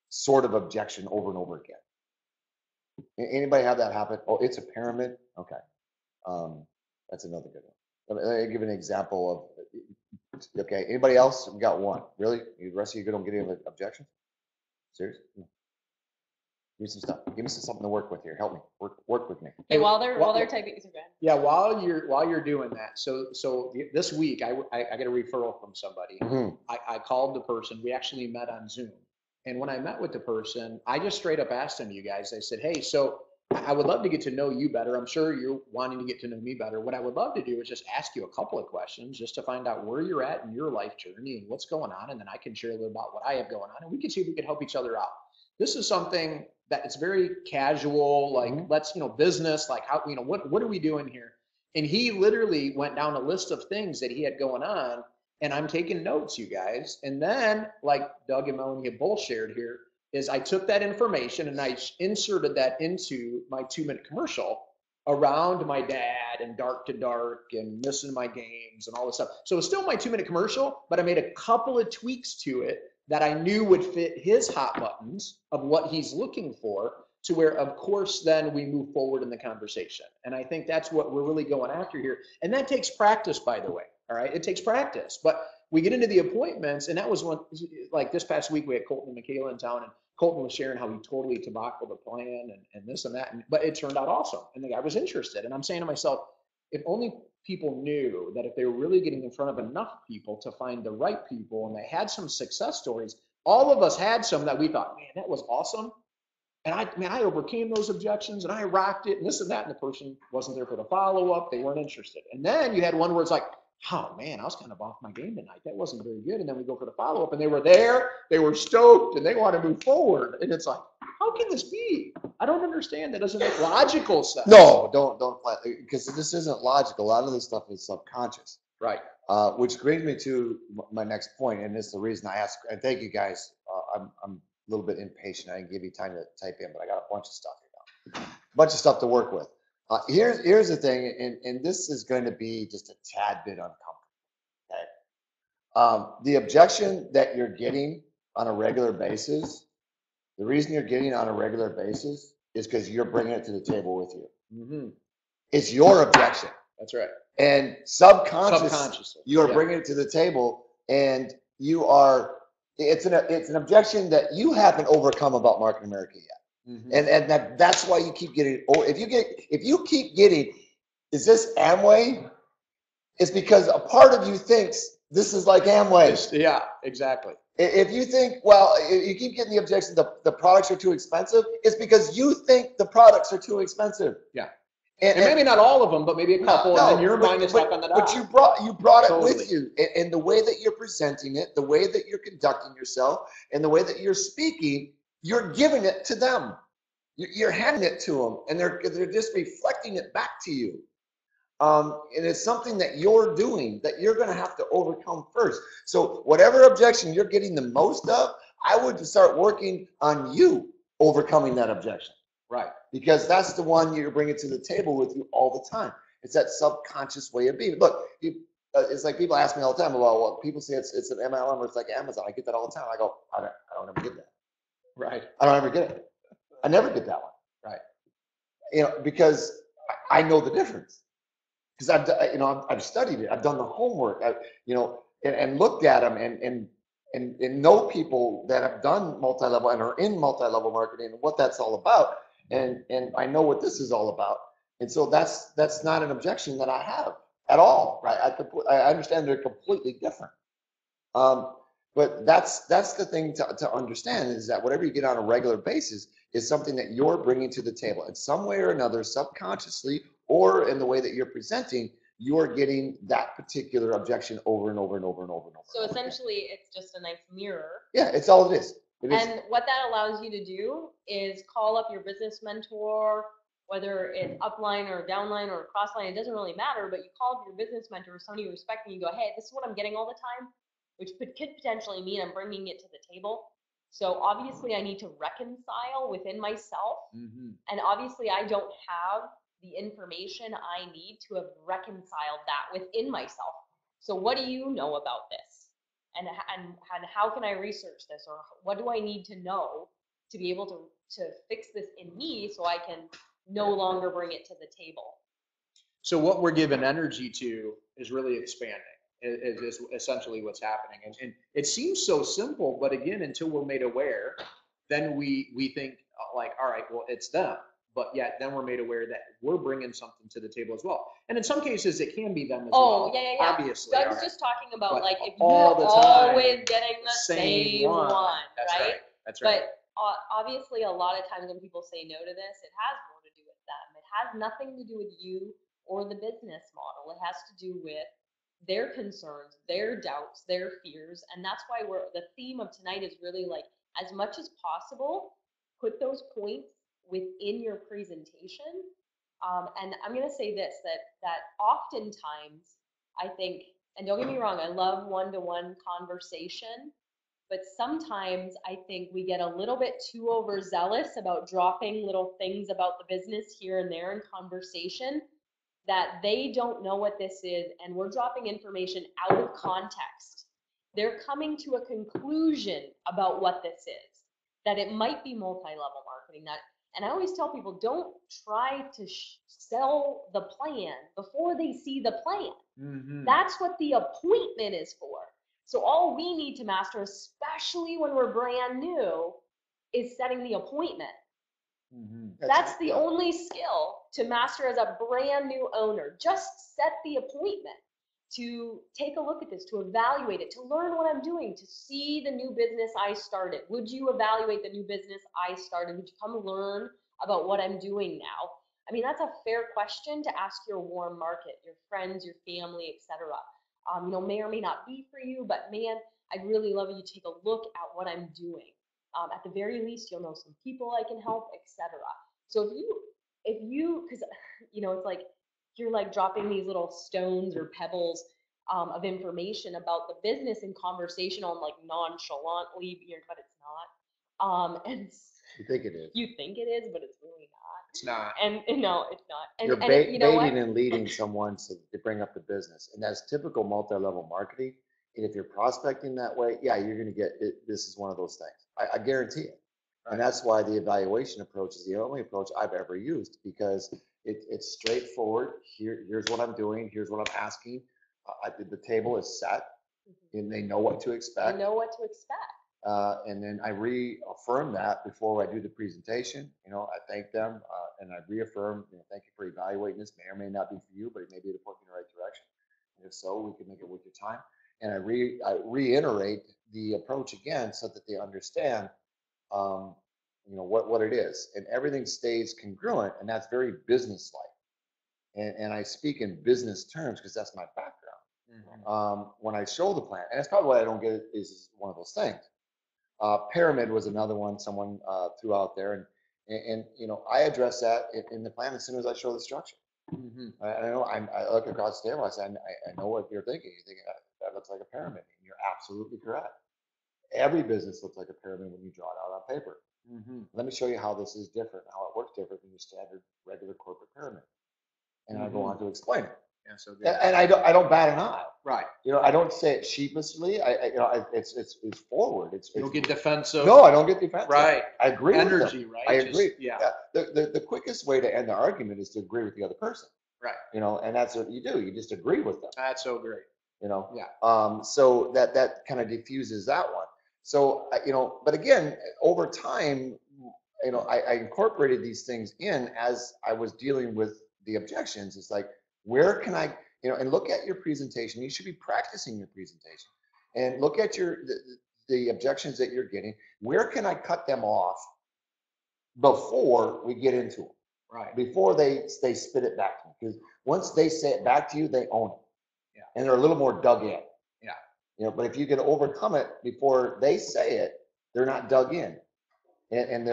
sort of objection over and over again? Anybody have that happen? Oh, it's a pyramid. Okay, that's another good one. Let me give an example of. Okay, anybody else? We got one. Really? The rest of you don't get any objections? Serious? Give me some stuff. Give me something to work with here. Help me. Work with me. Hey, while they're typing, yeah, while you're doing that, so this week I got a referral from somebody. Mm-hmm. I called the person. We actually met on Zoom. And when I met with the person, I just straight up asked them, you guys, I said, hey, so I would love to get to know you better. I'm sure you're wanting to get to know me better. What I would love to do is just ask you a couple of questions just to find out where you're at in your life journey and what's going on. And then I can share a little about what I have going on, and we can see if we can help each other out. This is something that it's very casual, like let's, business, like how, what are we doing here? And he literally went down a list of things that he had going on. And I'm taking notes, you guys. And then, like Doug and Melanie have both shared here, is I took that information and I inserted that into my 2-minute commercial. around my dad and dark to dark and missing my games and all this stuff. So it's still my 2-minute commercial, but I made a couple of tweaks to it that I knew would fit his hot buttons of what he's looking for, to where, of course, then we move forward in the conversation. And I think that's what we're really going after here. And that takes practice, by the way. All right. It takes practice. But we get into the appointments, and that was one, like this past week, we had Colton and Michaela in town, and Colton was sharing how he totally tobaccoed the plan and this and that. But it turned out awesome. And the guy was interested. And I'm saying to myself, if only people knew that if they were really getting in front of enough people to find the right people, and they had some success stories, all of us had some that we thought, man, that was awesome. And I overcame those objections and I rocked it and this and that. And the person wasn't there for the follow-up. They weren't interested. And then you had one where it's like, oh man, I was kind of off my game tonight. That wasn't very good. And then we go for the follow-up and they were there, they were stoked, and they want to move forward. And it's like, how can this be? I don't understand. That doesn't make logical sense. No, don't, because this isn't logical. A lot of this stuff is subconscious. Right. Which brings me to my next point, and it's the reason I asked. And thank you guys. I'm a little bit impatient. I didn't give you time to type in, but I got a bunch of stuff here now. A bunch of stuff to work with. Here's the thing, and this is going to be just a tad bit uncomfortable. Okay. The objection that you're getting on a regular basis, the reason you're getting on a regular basis is because you're bringing it to the table with you. Mm-hmm. It's your objection. That's right. And subconsciously, you are bringing it to the table, and you are. It's an objection that you haven't overcome about Market America yet, and that's why you keep getting. Or if you keep getting, is this Amway? It's because a part of you thinks this is like Amway. Yeah, exactly. If you think, well, you keep getting the objection the products are too expensive, it's because you think the products are too expensive. Yeah. And maybe not all of them, but maybe a couple, and then your mind is stuck on the dot. But you brought it with you, and the way that you're presenting it, the way that you're conducting yourself, and the way that you're speaking, you're giving it to them. You're handing it to them, and they're just reflecting it back to you. And it's something that you're doing that you're going to have to overcome first. So whatever objection you're getting the most of, I would start working on you overcoming that objection. Right. Because that's the one you're bringing to the table with you all the time. It's that subconscious way of being. Look, it's like people ask me all the time about what people say it's an MLM or it's like Amazon. I get that all the time. I go, I don't ever get that. Right. I don't ever get it. I never get that one. Right. Because I know the difference. Because I've studied it. I've done the homework. And looked at them and know people that have done multi-level and are in multi-level marketing and what that's all about. And I know what this is all about. And so that's not an objection that I have at all, right? I understand they're completely different. But that's the thing to understand is that whatever you get on a regular basis is something that you're bringing to the table in some way or another, subconsciously, or in the way that you're presenting, you're getting that particular objection over and over and over and over and over. So essentially, it's just a nice mirror. Yeah, it's all it is. And what that allows you to do is call up your business mentor, whether it's upline or downline or crossline, it doesn't really matter, but you call up your business mentor or somebody you respect and you go, hey, this is what I'm getting all the time, which could potentially mean I'm bringing it to the table. So obviously I need to reconcile within myself. And obviously I don't have the information I need to have reconciled that within myself. So what do you know about this? And how can I research this? Or what do I need to know to be able to fix this in me so I can no longer bring it to the table? So what we're giving energy to is really expanding. Is essentially what's happening. And it seems so simple, but again, until we're made aware, then we think like, all right, well, it's them. But yet then we're made aware that we're bringing something to the table as well. And in some cases, it can be them as well. Oh, yeah. Obviously. Doug's just talking about But like if you're all always getting the same one, That's right? That's right. But obviously, a lot of times when people say no to this, it has more to do with them. It has nothing to do with you or the business model. It has to do with their concerns, their doubts, their fears. And that's why the theme of tonight is really like, as much as possible, put those points within your presentation. And I'm going to say this, that oftentimes I think, and don't get me wrong, I love one-to-one conversation, but sometimes I think we get a little bit too overzealous about dropping little things about the business here and there in conversation that they don't know what this is, and we're dropping information out of context. They're coming to a conclusion about what this is, that it might be multi-level marketing. And I always tell people, don't try to sell the plan before they see the plan. Mm-hmm. That's what the appointment is for. So all we need to master, especially when we're brand new, is setting the appointment. Mm-hmm. That's the only skill to master as a brand new owner. Just set the appointment to take a look at this, to evaluate it, to learn what I'm doing, to see the new business I started. Would you evaluate the new business I started? Would you come learn about what I'm doing now? I mean, that's a fair question to ask your warm market, your friends, your family, etc. May or may not be for you, but man, I'd really love you to take a look at what I'm doing. At the very least, you'll know some people I can help, etc. So because it's like you're like dropping these little stones or pebbles of information about the business in conversation on like nonchalantly, but it's not. And You think it is. you think it is, but it's really not. It's not. And no, it's not. And, You're you know baiting what? and leading someone to bring up the business. And that's typical multi-level marketing. And if you're prospecting that way, yeah, you're going to get it. This is one of those things. I guarantee it. And that's why the evaluation approach is the only approach I've ever used, because it's straightforward. Here's what I'm doing. Here's what I'm asking. The table is set, and they know what to expect. You know what to expect. And then I reaffirm that before I do the presentation. I thank them and I reaffirm, thank you for evaluating this. May or may not be for you, but it may be to point you in the right direction. And if so, we can make it worth your time. And I reiterate the approach again so that they understand, what it is. And everything stays congruent, and that's very business-like. And I speak in business terms because that's my background. Mm-hmm. When I show the plan, and that's probably what I don't get is one of those things. Pyramid was another one someone threw out there, and I address that in the plan as soon as I show the structure. Mm-hmm. I look across the table. I say, I know what you're thinking. You're thinking that looks like a pyramid, and you're absolutely correct. Every business looks like a pyramid when you draw it out on paper. Mm-hmm. Let me show you how this is different, how it works different than your standard regular corporate pyramid, and I go on to explain it. Yeah, so good. And I don't bat an eye. Right. I don't say it sheepishly. It's forward. You don't get defensive. No, I don't get defensive. Right. I agree. Energy, with them. right? I agree. Yeah. The quickest way to end the argument is to agree with the other person. Right. And that's what you do. You just agree with them. That's so great. Yeah. So that kind of diffuses that one. So but again, over time, I incorporated these things in as I was dealing with the objections. It's like, where can I, and look at your presentation. You should be practicing your presentation, and look at the objections that you're getting. Where can I cut them off before we get into them? Right. Before they spit it back to me, because once they say it back to you, they own it. Yeah. And they're a little more dug in. Yeah. But if you can overcome it before they say it, they're not dug in, and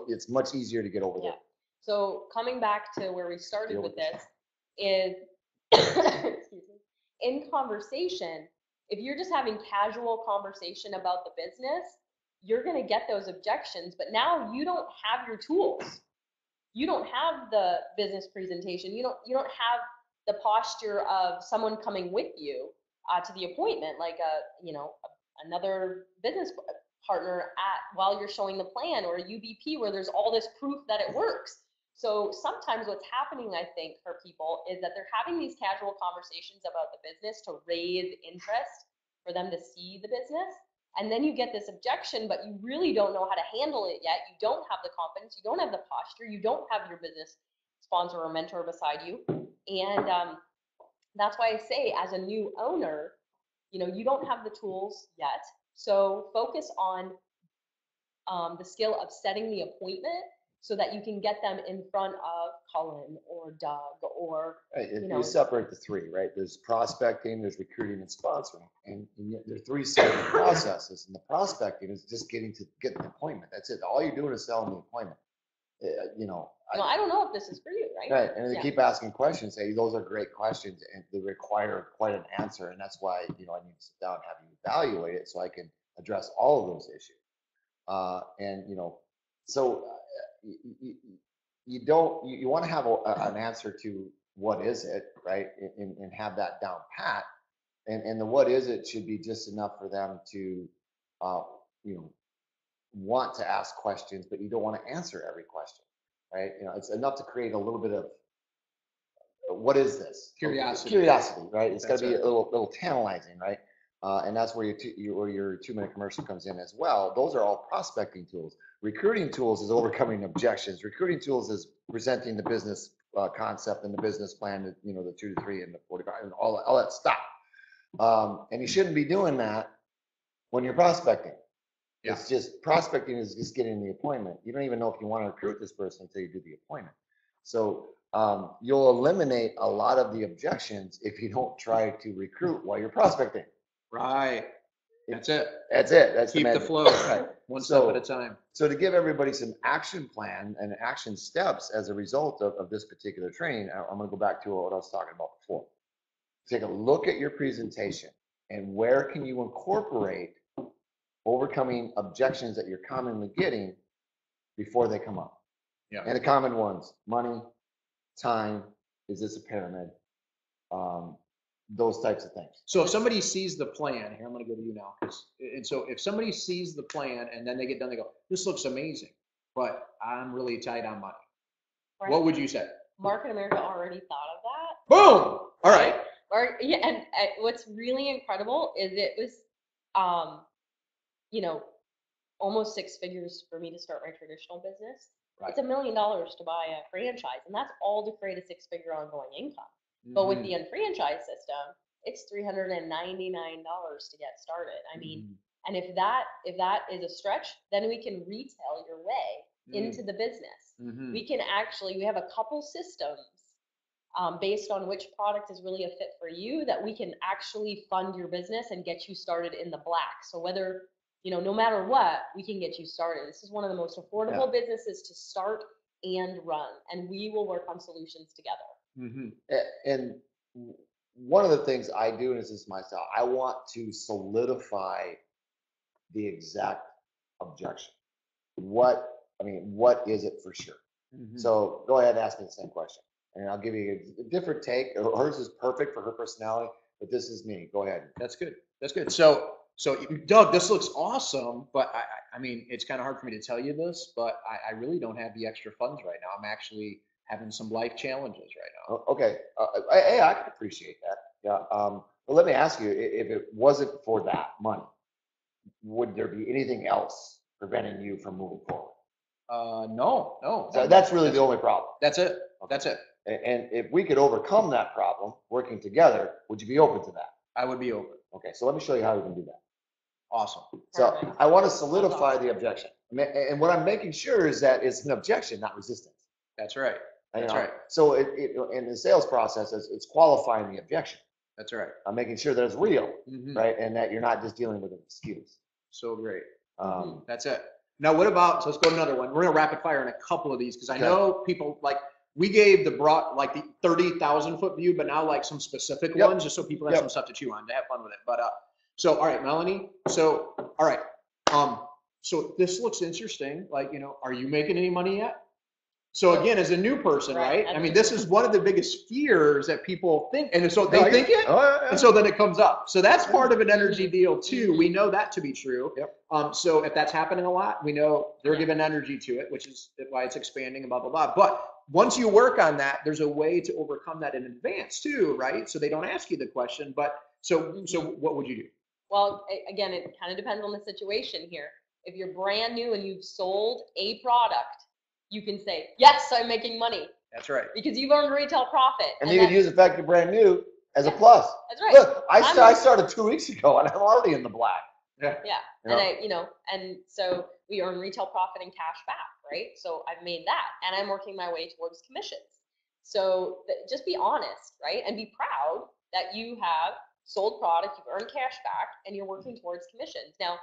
it's much easier to get over there. So coming back to where we started with this is, in conversation, if you're just having casual conversation about the business, you're going to get those objections, but now you don't have your tools. You don't have the business presentation. You don't have the posture of someone coming with you to the appointment, like another business partner while you're showing the plan, or a UBP where there's all this proof that it works. So sometimes what's happening, I think, for people is that they're having these casual conversations about the business to raise interest for them to see the business. And then you get this objection, but you really don't know how to handle it yet. You don't have the confidence. You don't have the posture. You don't have your business sponsor or mentor beside you. And that's why I say, as a new owner, you don't have the tools yet. So focus on the skill of setting the appointment so that you can get them in front of Colin or Doug or, You separate the three, right? There's prospecting, there's recruiting, and sponsoring. And there are three separate processes. And the prospecting is just getting the appointment. That's it. All you're doing is selling the appointment. I don't know if this is for you, right? Right. And they keep asking questions. Hey, those are great questions, and they require quite an answer. And that's why, I need to sit down and have you evaluate it so I can address all of those issues. And so you want to have an answer to what is it, right? And have that down pat. And the what is it should be just enough for them to, want to ask questions, but you don't want to answer every question, right? It's enough to create a little bit of what is this? Curiosity, right? It's got to be a little tantalizing, right? And that's where your 2-minute commercial comes in as well. Those are all prospecting tools. Recruiting tools is overcoming objections. Recruiting tools is presenting the business concept and the business plan, the 2 to 3 and the 45 and all that stuff. And you shouldn't be doing that when you're prospecting. Yeah. It's just prospecting is just getting the appointment. You don't even know if you want to recruit this person until you do the appointment. So you'll eliminate a lot of the objections if you don't try to recruit while you're prospecting. Right. That's it. That's keep the flow. Right. One step at a time. So to give everybody some action plan and action steps as a result of this particular training, I'm going to go back to what I was talking about before. Take a look at your presentation and where can you incorporate overcoming objections that you're commonly getting before they come up. Yeah. And the common ones: money, time, is this a pyramid? Those types of things. So if somebody sees the plan, here I'm going to go to you now. And so if somebody sees the plan and then they get done, they go, "This looks amazing, but I'm really tight on money." Right. What would you say? Market America already thought of that. Boom! All right. Yeah, and what's really incredible is it was, almost 6 figures for me to start my traditional business. Right. It's $1 million to buy a franchise, and that's all to create a 6-figure ongoing income. Mm-hmm. But with the unfranchised system, it's $399 to get started. I mean, and if that is a stretch, then we can retail your way into the business. Mm-hmm. We have a couple systems based on which product is really a fit for you that we can actually fund your business and get you started in the black. So whether, no matter what, we can get you started. This is one of the most affordable businesses to start and run, and we will work on solutions together. Mm-hmm. And one of the things I do, and this is myself, I want to solidify the exact objection. What is it for sure? Mm-hmm. So go ahead and ask me the same question, and I'll give you a different take. Hers is perfect for her personality, but this is me. Go ahead. That's good. So Doug, this looks awesome, but I mean, it's kind of hard for me to tell you this, but I really don't have the extra funds right now. I'm actually having some life challenges right now. Okay. Hey, I can appreciate that. Yeah. But let me ask you, if it wasn't for that money, would there be anything else preventing you from moving forward? No. So that's really the only problem. That's it. Okay. That's it. And if we could overcome that problem working together, would you be open to that? I would be open. Okay. So let me show you how we can do that. Awesome. So I want to solidify the objection. And what I'm making sure is that it's an objection, not resistance. That's right. That's right. So in the sales process, it's qualifying the objection. That's right. I'm making sure that it's real, right? And that you're not just dealing with an excuse. So great. That's it. Now, what about, so let's go to another one. We're going to rapid fire in a couple of these because I know people we gave the 30,000 foot view, but now some specific ones just so people have some stuff to chew on to have fun with it. But so, all right, Melanie. So, all right. So this looks interesting. Are you making any money yet? So again, as a new person, right? I mean, this is one of the biggest fears that people think, and so they think it, and so then it comes up. So that's part of an energy deal too. We know that to be true. Yep. So if that's happening a lot, we know they're giving energy to it, which is why it's expanding and blah, blah, blah. But once you work on that, there's a way to overcome that in advance too, right? So they don't ask you the question, but so what would you do? Well, again, it kind of depends on the situation here. If you're brand new and you've sold a product, you can say, yes, I'm making money. That's right. Because you've earned retail profit. And you can use the fact you're brand new as a plus. That's right. Look, I started 2 weeks ago and I'm already in the black. Yeah. And so we earn retail profit and cash back, right? So I've made that and I'm working my way towards commissions. So just be honest, right? And be proud that you have sold product, you've earned cash back, and you're working towards commissions. Now,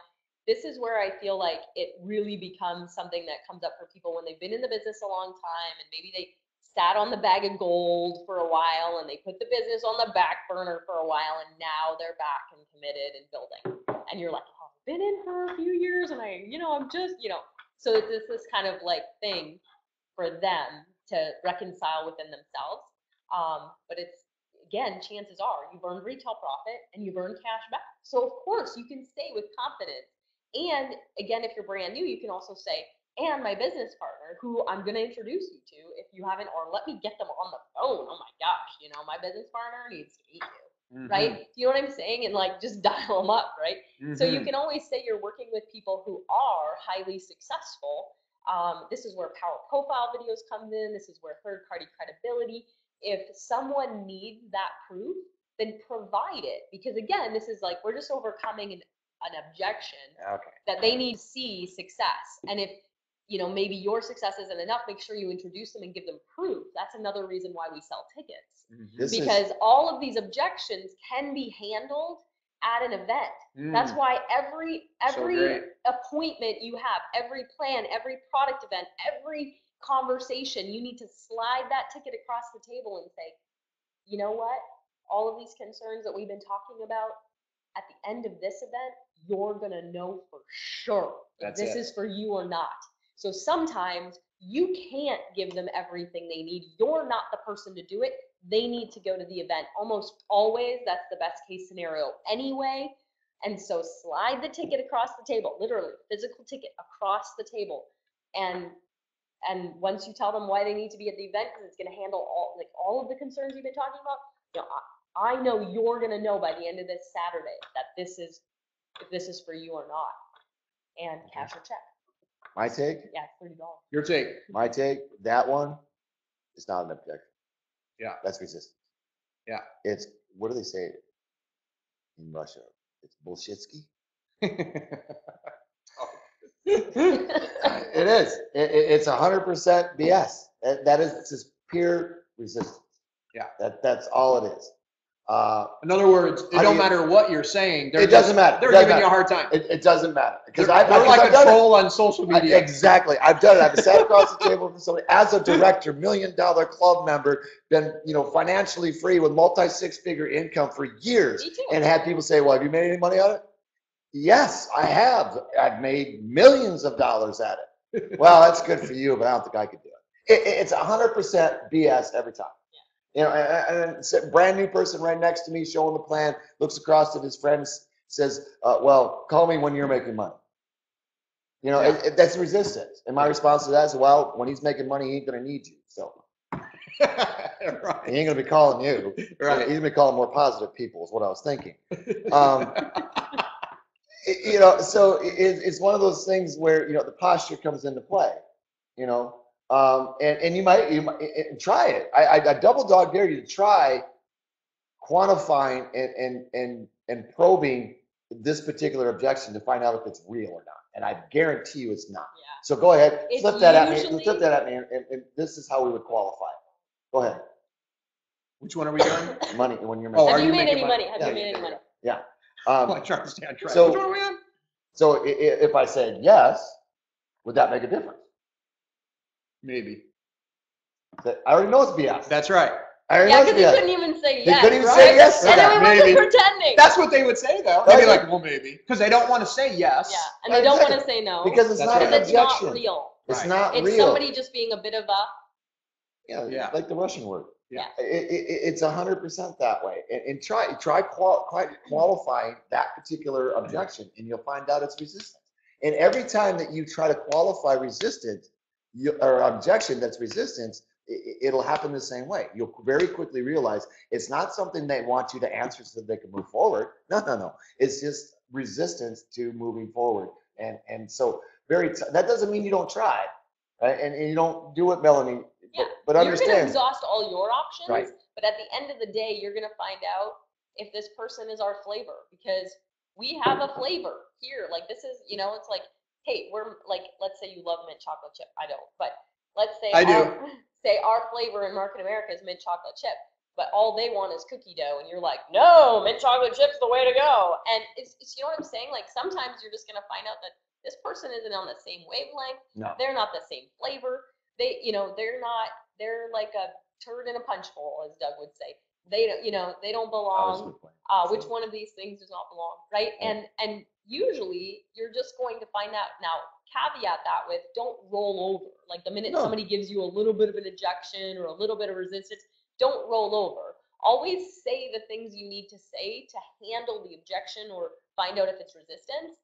this is where I feel like it really becomes something that comes up for people when they've been in the business a long time and maybe they sat on the bag of gold for a while and they put the business on the back burner for a while and now they're back and committed and building. And you're like, oh been in for a few years and I'm just, so it's this kind of like thing for them to reconcile within themselves. But it's, again, chances are you've earned retail profit and you've earned cash back. So of course you can say with confidence. And again, if you're brand new, you can also say, and my business partner, who I'm going to introduce you to if you haven't, or let me get them on the phone. Oh my gosh, my business partner needs to meet you, right? You know what I'm saying? And like just dial them up, right? So you can always say you're working with people who are highly successful. This is where power profile videos comes in. This is where third-party credibility. If someone needs that proof, then provide it. Because again, this is like, we're just overcoming an objection that they need to see success. And if, maybe your success isn't enough, make sure you introduce them and give them proof. That's another reason why we sell tickets. Because all of these objections can be handled at an event. That's why every appointment you have, every plan, every product event, every conversation, you need to slide that ticket across the table and say, you know what? All of these concerns that we've been talking about, at the end of this event, you're going to know for sure if this is for you or not. So sometimes you can't give them everything they need. You're not the person to do it. They need to go to the event. Almost always, that's the best case scenario anyway. And so slide the ticket across the table, literally, physical ticket across the table. And once you tell them why they need to be at the event, because it's going to handle all of the concerns you've been talking about, I know you're going to know by the end of this Saturday that if this is for you or not. And cash or check. My take? Yeah, $30. Your take. My take, that one is not an objection. Yeah. That's resistance. Yeah. It's, what do they say in Russia? It's bullshitsky. It is. It's 100% BS. That is, it's just pure resistance. Yeah. That's all it is. In other words, it don't matter what you're saying. It doesn't matter. They're giving you a hard time. It doesn't matter. Because they're like a troll on social media. Exactly. I've done it. I've sat across the table from somebody as a director, $1 million club member, been financially free with multi-six-figure income for years, and had people say, "Well, have you made any money on it?" Yes, I have. I've made millions of dollars at it. Well, that's good for you, but I don't think I could do it. It's 100% BS every time. And a brand new person right next to me showing the plan, looks across at his friends, says, well, call me when you're making money. That's resistance. And my response to that is, well, when he's making money, he ain't going to need you. So right. He ain't going to be calling you. Right. He's going to be calling more positive people is what I was thinking. So it's one of those things where, the posture comes into play, and you might try it. I double dog dare you to try quantifying and probing this particular objection to find out if it's real or not. And I guarantee you it's not. Yeah. So go ahead, flip that at me, and this is how we would qualify it. Go ahead. Which one are we doing? Money, when you're making Have you made any money? Have you made any money? Yeah. I try to stay on track. So, which one are we on? So if I said yes, would that make a difference? Maybe. I already know it's BS. That's right. Yeah, because they couldn't even say yes. They couldn't even say yes. And then we wasn't pretending. That's what they would say, though. They'd be like, well, maybe. Because they don't want to say yes. Yeah, and they don't want to say no. Because it's not an objection. It's not real. It's not real. It's somebody just being a bit of a... Yeah, like the Russian word. Yeah. It's 100% that way. And try qualifying that particular objection, and you'll find out it's resistance. And every time that you try to qualify resistance or objection that's resistance, it'll happen the same way. You'll very quickly realize it's not something they want you to answer so that they can move forward. No. It's just resistance to moving forward. And so that doesn't mean you don't try, right? And you don't do it, Melanie. Yeah, but understand. You're going to exhaust all your options, right. But at the end of the day, you're going to find out if this person is our flavor, because we have a flavor here. Like this is, it's like, hey, we're like, let's say you love mint chocolate chip. I don't, but let's say our flavor in Market America is mint chocolate chip, but all they want is cookie dough, and you're like, no, mint chocolate chip's the way to go. And it's you know what I'm saying? Like sometimes you're just going to find out that this person isn't on the same wavelength. No. They're not the same flavor. They're like a turd in a punch bowl, as Doug would say. They don't belong. Which one of these things does not belong, right? And usually you're just going to find out. Now, caveat that with, don't roll over. Like the minute No. somebody gives you a little bit of an objection or a little bit of resistance, don't roll over. Always say the things you need to say to handle the objection or find out if it's resistance.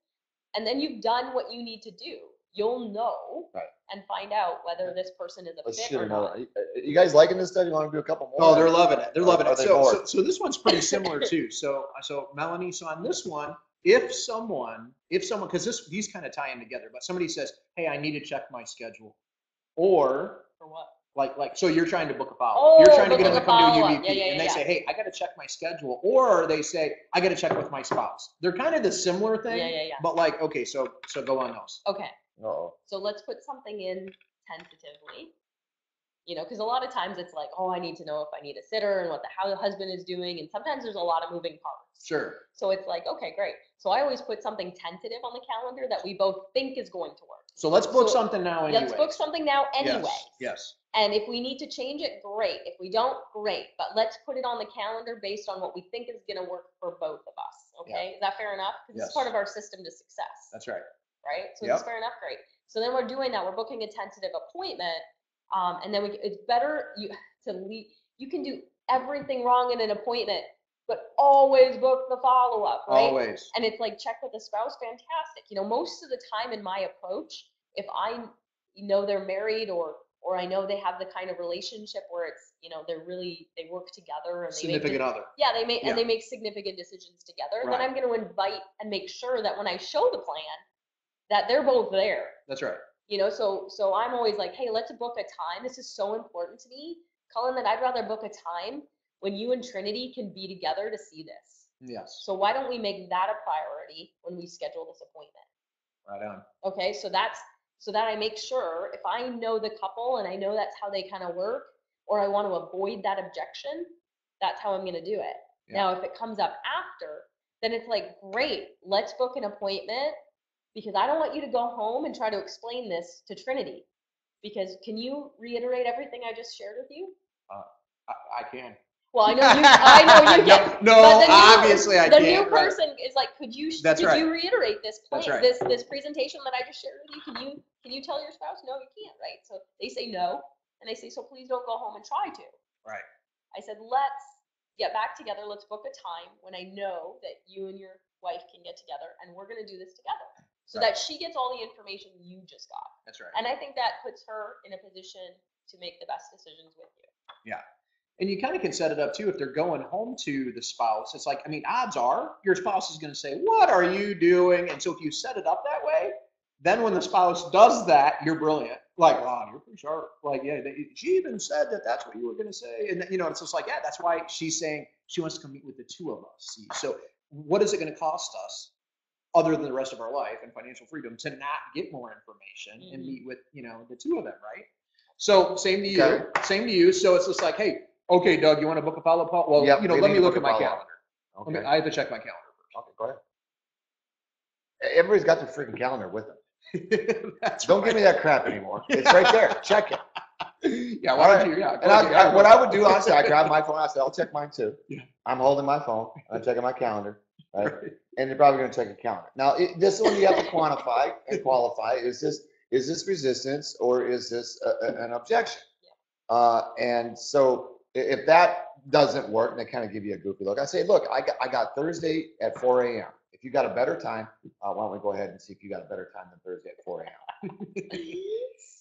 And then you've done what you need to do. You'll know and find out whether this person is a fit or not. You guys liking this stuff? You want to do a couple more? Oh, they're loving it. They're loving Are it. they So bored? this one's pretty similar too. So Melanie, so on this one, if someone, because these kind of tie in together, but somebody says, hey, I need to check my schedule, or For what? so you're trying to book a follow-up. Oh, You're trying to get booking them to a come to a follow-up. UVP, and they say, hey, I got to check my schedule, or they say, I got to check with my spouse. They're kind of the similar thing, but like, okay, so go on those. Okay. Uh-oh. So let's put something in tentatively, because a lot of times it's like, oh, I need to know if I need a sitter and how the husband is doing. And sometimes there's a lot of moving parts. Sure. So it's like, okay, great. So I always put something tentative on the calendar that we both think is going to work. So let's book something now anyway. Let's book something now anyway. Yes. And if we need to change it, great. If we don't, great. But let's put it on the calendar based on what we think is going to work for both of us. Okay. Is that fair enough? Because it's part of our system to success. That's right. Right? So it's fair enough, great. So then we're doing that. We're booking a tentative appointment. And then it's better to leave. You can do everything wrong in an appointment, but always book the follow-up, right? Always. And it's like, check with the spouse, fantastic. Most of the time in my approach, if I know they're married or I know they have the kind of relationship where it's, they work together and significant other. Yeah, and they make significant decisions together. Right. Then I'm going to invite and make sure that when I show the plan, that they're both there. That's right. So I'm always like, hey, let's book a time. This is so important to me, Colin, that I'd rather book a time when you and Trinity can be together to see this. Yes. So why don't we make that a priority when we schedule this appointment? Right on. Okay, so that I make sure if I know the couple and I know that's how they kind of work, or I want to avoid that objection, that's how I'm going to do it. Yeah. Now, if it comes up after, then it's like, great, let's book an appointment, because I don't want you to go home and try to explain this to Trinity. Because can you reiterate everything I just shared with you? I can. Well, I know you can. No, obviously I can't. The new person is like, could you reiterate this plan, this presentation that I just shared with you? Can you tell your spouse? No, you can't, right? So they say no, and they say, so please don't go home and try to. Right. I said, let's get back together. Let's book a time when I know that you and your wife can get together, and we're going to do this together. So that she gets all the information you just got. That's right. And I think that puts her in a position to make the best decisions with you. Yeah. And you kind of can set it up too, if they're going home to the spouse, it's like, odds are your spouse is going to say, what are you doing? And so if you set it up that way, then when the spouse does that, you're brilliant. Like, wow, you're pretty sharp. Like, yeah, she even said that that's what you were going to say. And, it's just like, yeah, that's why she's saying she wants to come meet with the two of us. See? So what is it going to cost us, other than the rest of our life and financial freedom, to not get more information and meet with, the two of them, right? So same to you. Okay. Same to you. So it's just like, hey, okay, Doug, you want to book a follow-up call? Well, Yep, let me look at my calendar. Okay. I have to check my calendar first. Okay, go ahead. Everybody's got their freaking calendar with them. Don't give me that crap anymore. It's right there. Check it. Yeah, why don't you? Yeah. And what I would do, honestly, I grab my phone. I say, I'll check mine too. Yeah. I'm holding my phone. I'm checking my calendar. Right? And they're probably going to check your calendar. Now, this one you have to quantify and qualify. Is this resistance or is this an objection? And so if that doesn't work, and they kind of give you a goofy look, I say, look, I got Thursday at 4 a.m. If you got a better time, why don't we go ahead and see if you got a better time than Thursday at 4 a.m.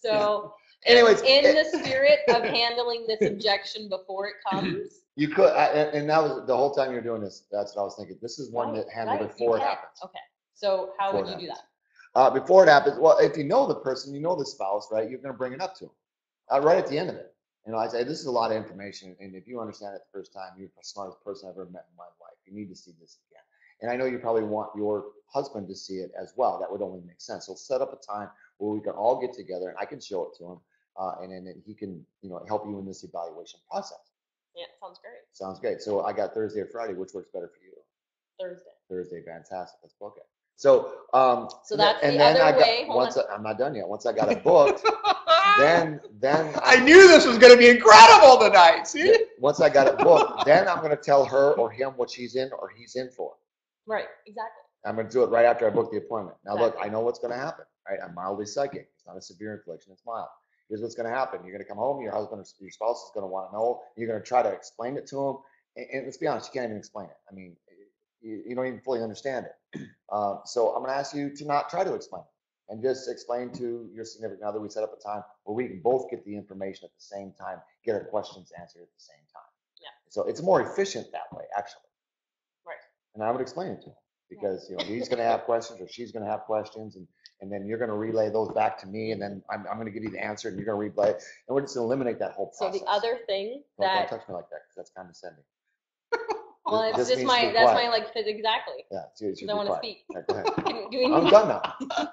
So, anyways, in the spirit of handling this objection before it comes, you could, and that was the whole time you're doing this. That's what I was thinking. This is one that handled before it happens. Okay. So how Before would you do that? Before it happens, well, if you know the person, you know the spouse, right? You're going to bring it up to them right at the end of it. I say, this is a lot of information, and if you understand it the first time, you're the smartest person I've ever met in my life. You need to see this again. And I know you probably want your husband to see it as well. That would only make sense. So set up a time where we can all get together, and I can show it to him, and then he can, help you in this evaluation process. Yeah, sounds great. Sounds great. So I got Thursday or Friday. Which works better for you? Thursday. Thursday, fantastic. Let's book it. So that's the other way. I'm not done yet. Once I got it booked, then I knew this was going to be incredible tonight. See? Once I got it booked, then I'm going to tell her or him what she's in or he's in for. Right, exactly. I'm going to do it right after I book the appointment. Now, look, Exactly. I know what's going to happen, right? I'm mildly psychic. It's not a severe infliction. It's mild. Here's what's going to happen. You're going to come home. Your husband or your spouse is going to want to know. You're going to try to explain it to him. And let's be honest, you can't even explain it. I mean, you don't even fully understand it. So I'm going to ask you to not try to explain it and just explain to your significant other. We set up a time where we can both get the information at the same time, get our questions answered at the same time. Yeah. So it's more efficient that way, actually. Right. And I would explain it to him because he's going to have questions or she's going to have questions, and then you're going to relay those back to me, and then I'm going to give you the answer, and you're going to replay it, and we're just going to eliminate that whole process. So the other thing don't that touch me like that because that's condescending. well, it's This just means to be that's quiet. my like exactly. Yeah, it's I want to speak. Yeah, go ahead. Do we I'm need- done now.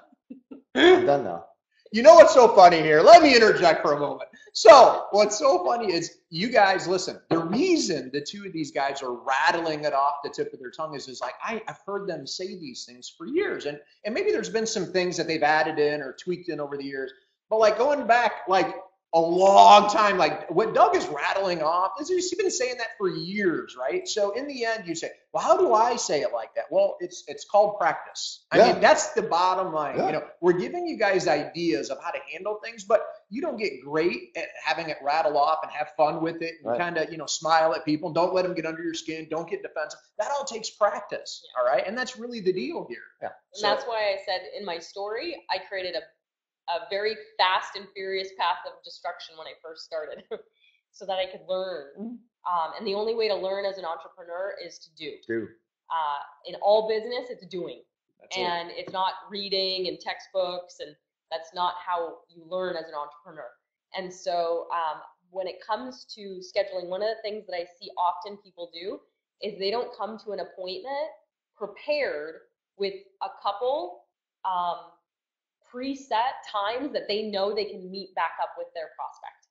I'm done now. You know what's so funny here? Let me interject for a moment. So what's so funny is you guys, listen, the reason the two of these guys are rattling it off the tip of their tongue is like, I've heard them say these things for years. And maybe there's been some things that they've added in or tweaked in over the years. But like going back like a long time, like what Doug is rattling off, he's been saying that for years, right? So in the end, you say, well, how do I say it like that? Well, it's called practice. I mean, that's the bottom line. Yeah. We're giving you guys ideas of how to handle things, but you don't get great at having it rattle off and have fun with it and kind of, smile at people. Don't let them get under your skin. Don't get defensive. That all takes practice. Yeah. All right. And that's really the deal here. Yeah. And that's why I said in my story, I created a very fast and furious path of destruction when I first started so that I could learn. And the only way to learn as an entrepreneur is to do. In all business, it's doing. And it's not reading and textbooks, and that's not how you learn as an entrepreneur. And so when it comes to scheduling, one of the things that I see often people do is they don't come to an appointment prepared with a couple preset times that they know they can meet back up with their prospect.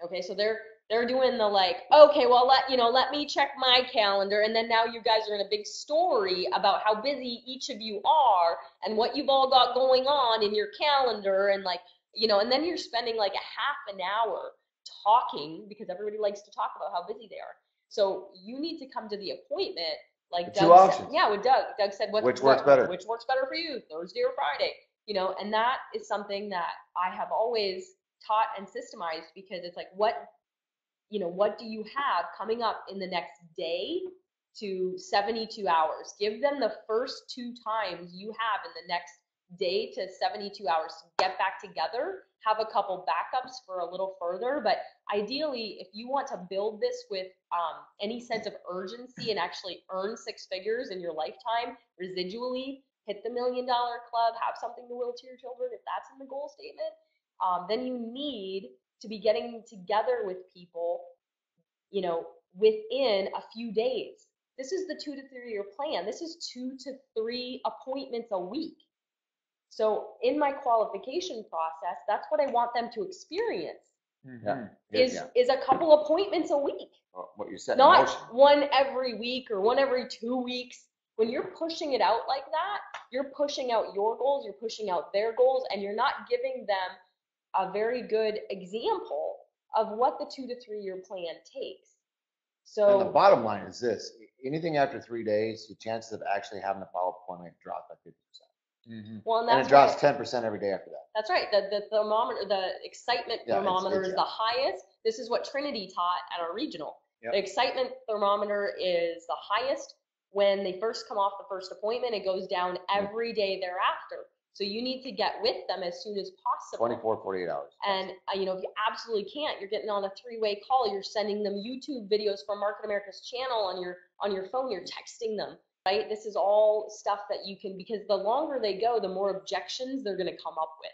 Okay, so they're doing the like, okay, well let me check my calendar, and then now you guys are in a big story about how busy each of you are and what you've all got going on in your calendar, and like, and then you're spending like a half an hour talking because everybody likes to talk about how busy they are. So you need to come to the appointment like Doug said. Yeah, with Doug. Doug said which works better? Which works better for you, Thursday or Friday? And that is something that I have always taught and systemized, because it's like, what do you have coming up in the next day to 72 hours? Give them the first 2 times you have in the next day to 72 hours to get back together, have a couple backups for a little further. But ideally, if you want to build this with any sense of urgency and actually earn 6 figures in your lifetime residually, hit the $1 Million Club, have something to will to your children, if that's in the goal statement, then you need to be getting together with people, within a few days. This is the 2 to 3 year plan. This is 2 to 3 appointments a week. So in my qualification process, that's what I want them to experience. Is a couple appointments a week. What you said. Not one every week or one every 2 weeks. When you're pushing it out like that, you're pushing out your goals, you're pushing out their goals, and you're not giving them a very good example of what the 2 to 3 year plan takes. So and the bottom line is this: anything after 3 days, your chances of actually having a follow-up appointment drop by 50%. Well, and it drops 10% every day after that. That's right. The thermometer, the excitement thermometer is the highest. This is what Trinity taught at our regional. The excitement thermometer is the highest when they first come off the first appointment. It goes down every day thereafter. So you need to get with them as soon as possible. 24, 48 hours. And if you absolutely can't, you're getting on a 3-way call. You're sending them YouTube videos from Market America's channel on your phone. You're texting them, right? This is all stuff that you can, because the longer they go, the more objections they're going to come up with.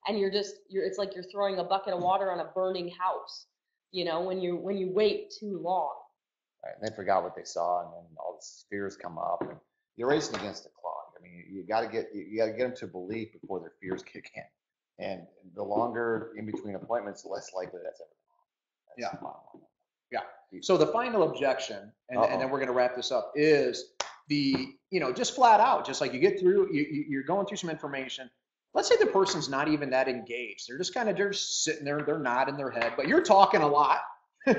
And it's like you're throwing a bucket of water on a burning house, when you wait too long. Right, and they forgot what they saw, and then all the fears come up, and you're racing against the clock. I mean, you got to get them to believe before their fears kick in, and the longer in between appointments, the less likely that's ever. Yeah. So the final objection, and then we're going to wrap this up, is just flat out, just like you get through, you're going through some information. Let's say the person's not even that engaged. They're just sitting there. They're nodding their head, but you're talking a lot.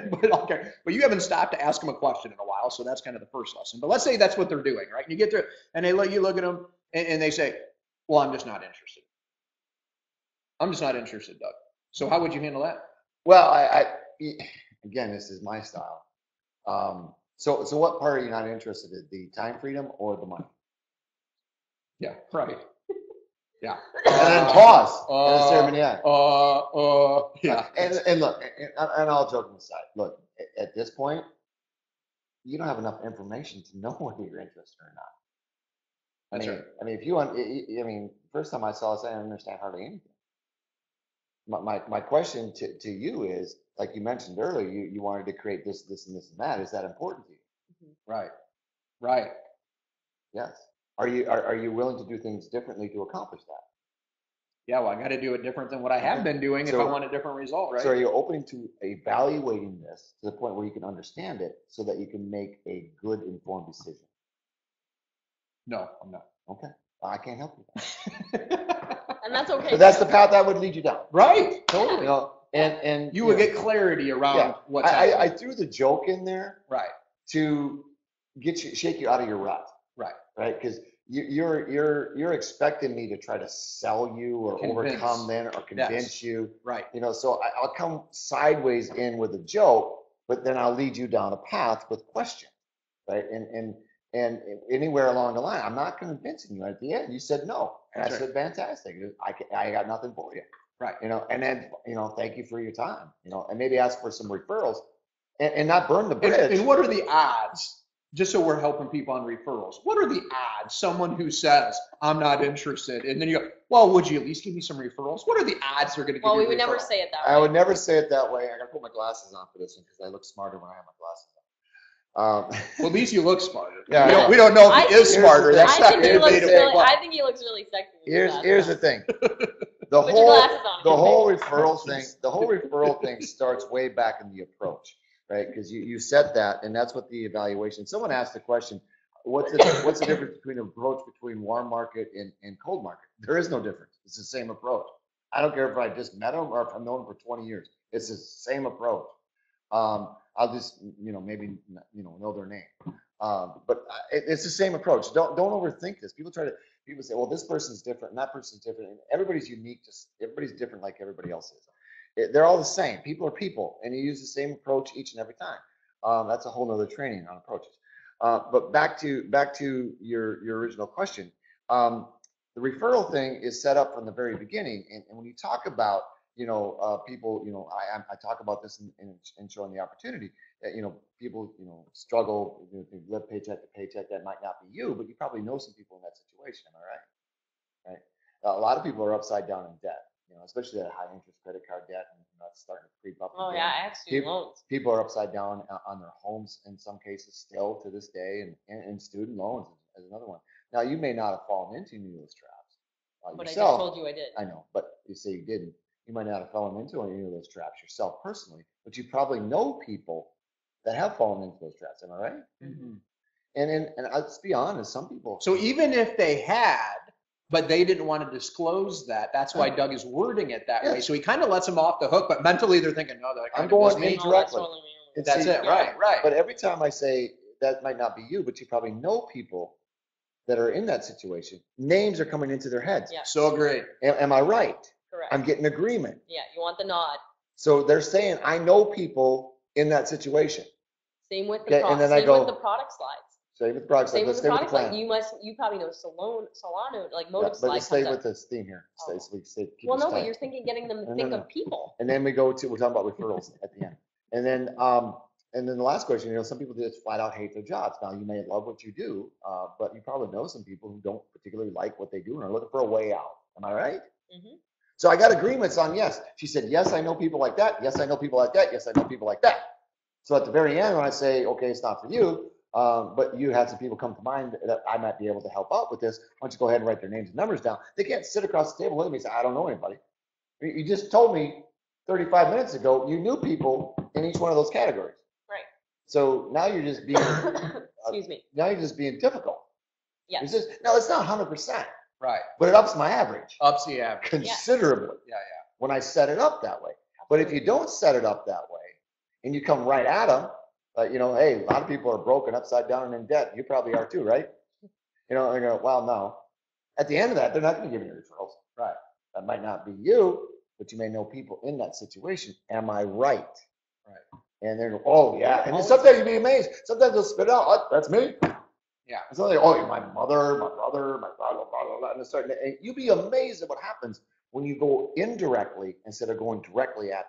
But okay, but you haven't stopped to ask them a question in a while, so that's kind of the first lesson. But let's say that's what they're doing, right? And you get there, and you look at them, and they say, "Well, I'm just not interested. I'm just not interested, Doug." So how would you handle that? Well, again, this is my style. So what part are you not interested in? The time freedom or the money? Yeah, right. Yeah. And then pause. And it's there, yeah. And look, and all joking aside, look, at this point, you don't have enough information to know whether you're interested or not. That's right. I mean, if you want, I mean, first time I saw this, I didn't understand hardly anything. My question to you is, like you mentioned earlier, you wanted to create this, and this, and that. Is that important to you? Right. Right. Yes. Are you willing to do things differently to accomplish that? Yeah, well, I got to do it different than what I have been doing if I want a different result, right? So are you open to evaluating this to the point where you can understand it so that you can make a good informed decision? No, I'm not. Okay. I can't help you. And that's okay. But that's the path that would lead you down. Right. Totally. You know, and you would get clarity around what's happening. I threw the joke in there Right. to shake you out of your rut. Right. Right. Because you're expecting me to try to sell you or overcome then or convince you. Right. You know, so I'll come sideways in with a joke, but then I'll lead you down a path with questions. Right. And anywhere along the line, I'm not convincing you. At the end, you said no. And I said, fantastic. I got nothing for you. Right. You know, and then, you know, thank you for your time, you know, and maybe ask for some referrals and not burn the bridge. And what are the odds, just so we're helping people on referrals, what are the odds someone who says, I'm not interested, and then you go, well, would you at least give me some referrals? What are the odds they're going to give you? Well, we would never say it that way. I would never say it that way. I got to put my glasses on for this one because I look smarter when I have my glasses on. Well, at least you look smarter. Yeah, we don't know if he is smarter. That's I not think he looks really sexy. Here's the thing. The whole referral thing starts way back in the approach, right? Because you set that, and that's what the evaluation. Someone asked the question, what's the difference between an approach between warm market and cold market? There is no difference. It's the same approach. I don't care if I just met them or if I've known them for 20 years. It's the same approach. I'll just, maybe, know their name. But it's the same approach. Don't overthink this. People say, well, this person's different and that person's different. And everybody's unique. Everybody's different like everybody else is. They're all the same. People are people. And you use the same approach each and every time. That's a whole nother training on approaches. But back to your original question. The referral thing is set up from the very beginning. And when you talk about people, I talk about this in showing the opportunity that, people, struggle, they live paycheck to paycheck. That might not be you, but you probably know some people in that situation. Am I right? Right. A lot of people are upside down in debt, especially that high interest credit card debt, and that's starting to creep up. Oh, yeah, I have student loans. People are upside down on their homes in some cases still to this day, and student loans is another one. Now, you may not have fallen into any of those traps. But yourself, I just told you I did. I know, but you say you didn't. You might not have fallen into any of those traps yourself personally, but you probably know people that have fallen into those traps. Am I right? Mm-hmm. And let's be honest, some people. So even if they had, but they didn't want to disclose that, that's why Doug is wording it that way. So he kind of lets them off the hook, but mentally they're thinking, no, that I'm going indirectly. That's it, right. But every time I say that might not be you, but you probably know people that are in that situation, names are coming into their heads. Yeah. So great. Am I right? Correct. I'm getting agreement. Yeah, you want the nod. So they're saying, I know people in that situation. Same with the with the product slides. Same with the product slides. Same with the product slides. You probably know Solano, like motive slides. But let's stay with this theme here. But you're thinking getting them to think of people. And then we're talking about referrals at the end. And then the last question, some people just flat out hate their jobs. Now, you may love what you do, but you probably know some people who don't particularly like what they do and are looking for a way out. Am I right? Mm-hmm. So I got agreements on yes. She said, yes, I know people like that. Yes, I know people like that. Yes, I know people like that. So at the very end, when I say, okay, it's not for you, but you had some people come to mind that I might be able to help out with this, why don't you go ahead and write their names and numbers down? They can't sit across the table with me and say, I don't know anybody. You just told me 35 minutes ago you knew people in each one of those categories. Right. So now you're just being excuse me. Now you're just being difficult. Yeah. No, it's not 100%. Right. But it ups my average. Ups the average. Considerably. Yeah. When I set it up that way. But if you don't set it up that way, and you come right at them, hey, a lot of people are broken, upside down, and in debt. You probably are too, right? They go, well, no. At the end of that, they're not going to give you referrals. Right. That might not be you, but you may know people in that situation. Am I right? Right. And they're, oh, yeah. And then sometimes you'd be amazed. Sometimes they'll spit out, oh, that's me. Yeah. And so they're, oh, my mother, my brother, my blah, blah, blah, blah, blah. And you'd be amazed at what happens when you go indirectly instead of going directly at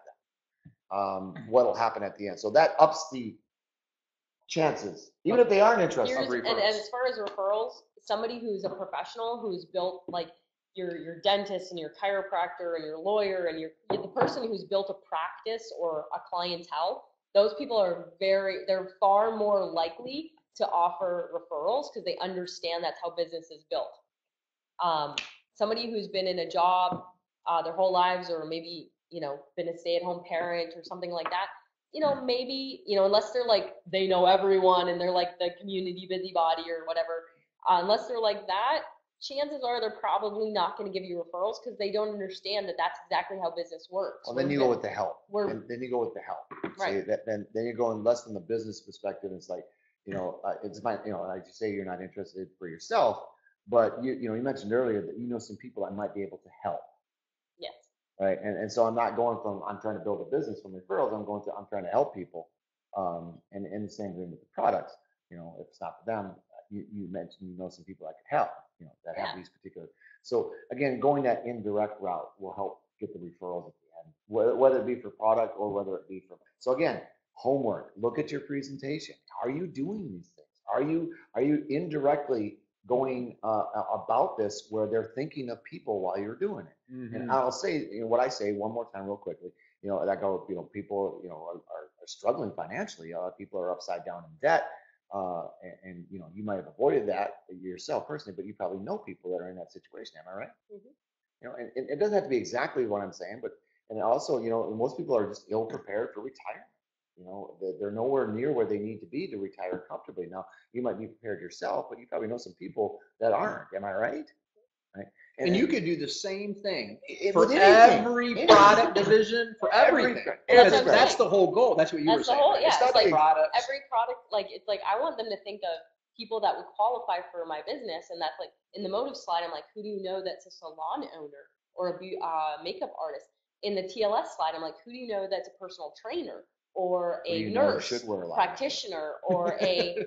them. What'll happen at the end. So that ups the chances, even if they aren't interested. And as far as referrals, somebody who's a professional who's built like your dentist and your chiropractor and your lawyer and the person who's built a practice or a clientele, those people are they're far more likely to offer referrals because they understand that's how business is built. Somebody who's been in a job their whole lives, or maybe been a stay-at-home parent or something like that, maybe, unless they're like, they know everyone and they're like the community busybody or whatever, unless they're like that, chances are they're probably not going to give you referrals because they don't understand that that's exactly how business works. Well, then you go with the help. Then you go with the help. Right. See, then you go in less from the business perspective. It's like, it's fine, like you say, you're not interested for yourself, but you mentioned earlier that some people I might be able to help. Yes. Right. And so I'm not going from, I'm trying to build a business from referrals. I'm trying to help people. And the same thing with the products. If it's not for them, you mentioned, some people I could help, that have these particular. So again, going that indirect route will help get the referrals at the end, whether it be for product or whether it be for. So again, homework, look at your presentation. Are you doing these things? Are you indirectly going about this where they're thinking of people while you're doing it? Mm-hmm. And I'll say what I say one more time real quickly. People are struggling financially. People are upside down in debt, and you might have avoided that yourself personally, but you probably know people that are in that situation. Am I right? Mm-hmm. And it doesn't have to be exactly what I'm saying, but and also most people are just ill prepared for retirement. They're nowhere near where they need to be to retire comfortably. Now, you might be prepared yourself, but you probably know some people that aren't. Am I right? Right. And you could do the same thing for every product division, for everything. That's the whole goal. That's what you were saying. Yeah, it's like products. Every product, it's like I want them to think of people that would qualify for my business, and that's like in the motive slide. I'm like, who do you know that's a salon owner or a makeup artist? In the TLS slide, I'm like, who do you know that's a personal trainer or a nurse practitioner or a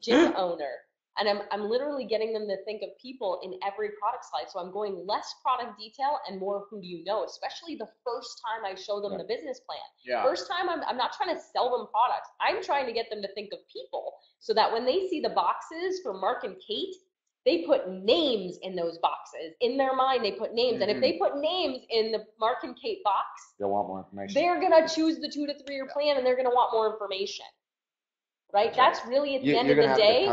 gym owner? And I'm literally getting them to think of people in every product slide. So I'm going less product detail and more who do you know, especially the first time I show them the business plan. Yeah. First time, I'm not trying to sell them products. I'm trying to get them to think of people so that when they see the boxes for Mark and Kate, they put names in those boxes. In their mind, they put names. Mm-hmm. And if they put names in the Mark and Kate box, they'll want more information. They're going to choose the 2 to 3 year plan and they're going to want more information. Right? That's really at the end of the day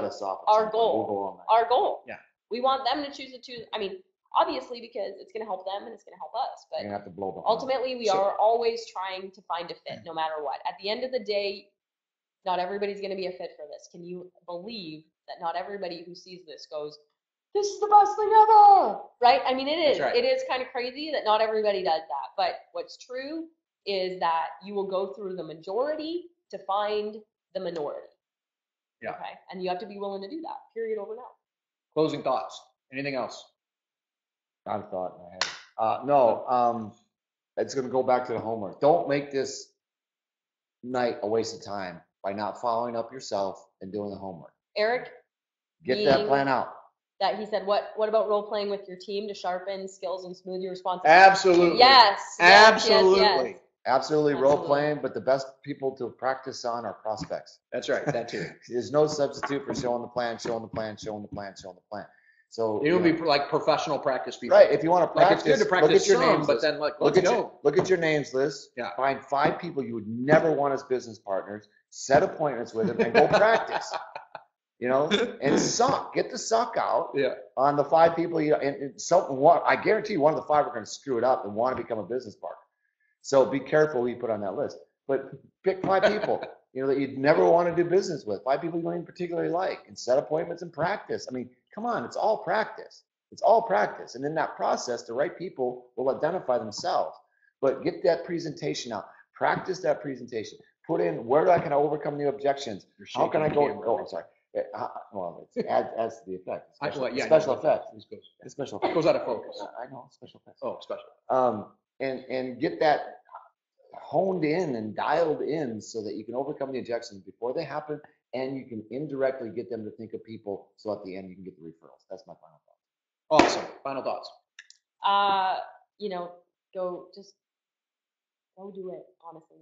our goal. Our goal. Yeah. We want them to choose the 2. I mean, obviously because it's going to help them and it's going to help us. But have to blow ultimately, we are always trying to find a fit, no matter what. At the end of the day, not everybody's going to be a fit for this. Can you believe that not everybody who sees this goes, "This is the best thing ever"? Right? I mean, it is. Right. It is kind of crazy that not everybody does that. But what's true is that you will go through the majority to find the minority. Yeah. Okay. And you have to be willing to do that. Period. Over now. Closing thoughts. Anything else? Not a thought in my head. No. It's going to go back to the homework. Don't make this night a waste of time by not following up yourself and doing the homework. Eric, get that plan out. That he said, what about role playing with your team to sharpen skills and smooth your responses? Absolutely. Yes. Absolutely. Yes. Absolutely role playing, but the best people to practice on are prospects. That's right. That too. There's no substitute for showing the plan. So it would be like professional practice people. Right. If you want to practice, it's good to practice your names, but then look at your names list. Yeah. Find 5 people you would never want as business partners. Set appointments with them and go practice. And suck. Get the suck out on the 5 people. I guarantee you one of the 5 are going to screw it up and want to become a business partner. So be careful who you put on that list. But pick 5 people, that you'd never want to do business with. 5 people you don't even particularly like, and set appointments and practice. I mean, come on, it's all practice. It's all practice. And in that process, the right people will identify themselves. But get that presentation out. Practice that presentation. Put in, where can I overcome the objections? You're How can I shaking the go? camera. Oh, I'm sorry. Well, it adds to the effect. Well, yeah, Special no, effects. It Special goes, effects. goes out of focus. I know, special effects. Oh, special. And get that honed in and dialed in so that you can overcome the objections before they happen, and you can indirectly get them to think of people, so at the end you can get the referrals. That's my final thought. Awesome. Final thoughts. You know, go do it, honestly.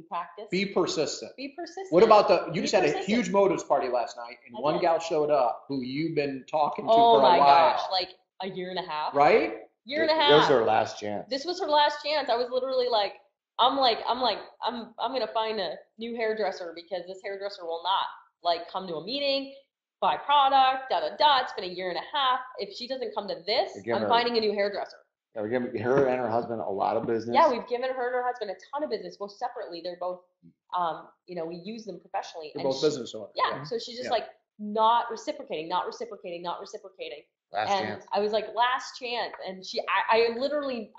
Practice. Be persistent. Be persistent. What about you Be just had a persistent. huge motives party last night, and I one did. gal showed up who you've been talking to Oh for a my while. gosh, like a year and a half. Right? Year and a It was half. her last chance. This was her last chance. I was literally like, I'm gonna find a new hairdresser because this hairdresser will not like come to a meeting, buy product, da da da. It's been a year and a half. If she doesn't come to this, I'm finding a new hairdresser. Yeah, we're giving her and her husband a lot of business. Yeah, we've given her and her husband a ton of business, both separately. They're both, we use them professionally. They're both business owners. Yeah, so she's just like not reciprocating. Last And chance. I was like, last chance. And I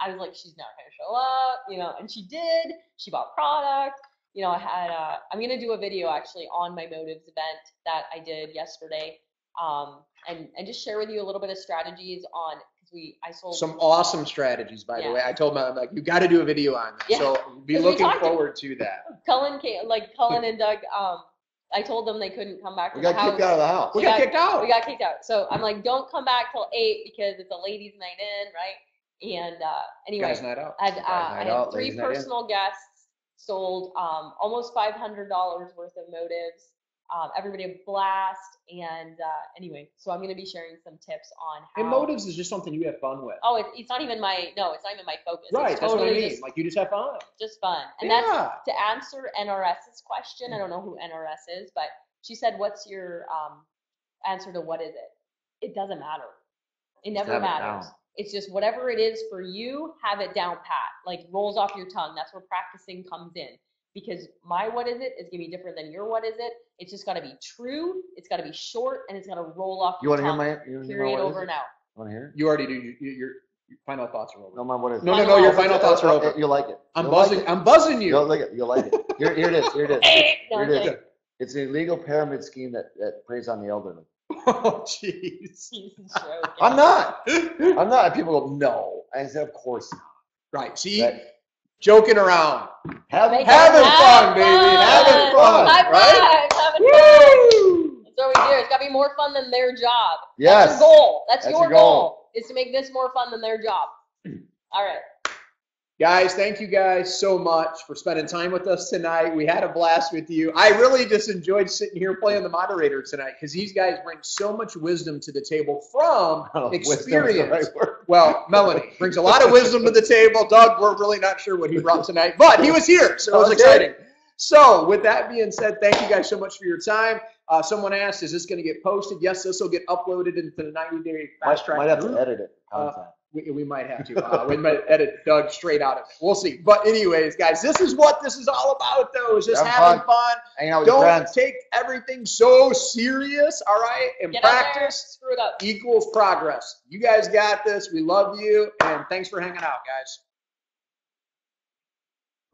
was like, she's not gonna show up, and she did. She bought product. I'm gonna do a video actually on my motives event that I did yesterday, and just share with you a little bit of strategies on, because I sold Some awesome strategies, by the way. I told them, I'm like, you got to do a video on that. Yeah. So be looking forward to that. Cullen and Doug. I told them they couldn't come back to We the got house. kicked out of the house. We got kicked out. We got kicked out. So I'm like, don't come back till 8 because it's a ladies' night in, right? And anyway, Guys' night out. I had 3 personal guests, sold almost $500 worth of motives. Everybody a blast, and anyway, so I'm going to be sharing some tips on how. And motives is just something you have fun with. Oh, it's not even my focus. Right, it's that's totally what I mean. just, like you just have fun. Just fun, and that's to answer NRS's question. I don't know who NRS is, but she said, "What's your answer to what is it?" It doesn't matter. It never matters. It's just whatever it is for you, have it down pat, like rolls off your tongue. That's where practicing comes in. Because my what is it is gonna be different than your what is it. It's just gotta be true. It's gotta be short, and it's gotta roll off your tongue. Period. Over and out. You want to hear it? You already do. Your final thoughts are over. No, man, what is it? No. Your final thoughts are over. You'll like it. I'm buzzing you. You'll like it. You'll like it. Here it is. Here it is. No, Here it is. It's an illegal pyramid scheme that preys on the elderly. Oh, jeez. I'm not. People go, no. I said, of course not. Right. See, joking around. Having fun, baby. Having fun. High right? five. Having fun. That's what we do. It's got to be more fun than their job. Yes. That's your goal. That's your goal. goal. Is to make this more fun than their job. All right. Guys, thank you guys so much for spending time with us tonight. We had a blast with you. I really just enjoyed sitting here playing the moderator tonight because these guys bring so much wisdom to the table from experience. Well, Melanie brings a lot of wisdom to the table. Doug, we're really not sure what he brought tonight, but he was here, so it was exciting. So with that being said, thank you guys so much for your time. Someone asked, is this going to get posted? Yes, this will get uploaded into the 90-day fast track. Might have to edit it. We might have to. We might edit Doug straight out of it. We'll see. But anyways, guys, this is what this is all about, though, is just having fun. Hang out with Don't friends. take everything so serious, all right? And Get practice screw it up. equals progress. You guys got this. We love you, and thanks for hanging out, guys.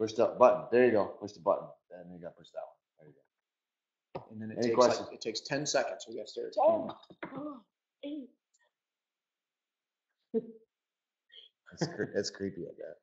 Push the button. There you go. Push the button. And you got to push that one. There you go. And then Any it takes 10 seconds. We got to start. Eight. It's creepy, I guess.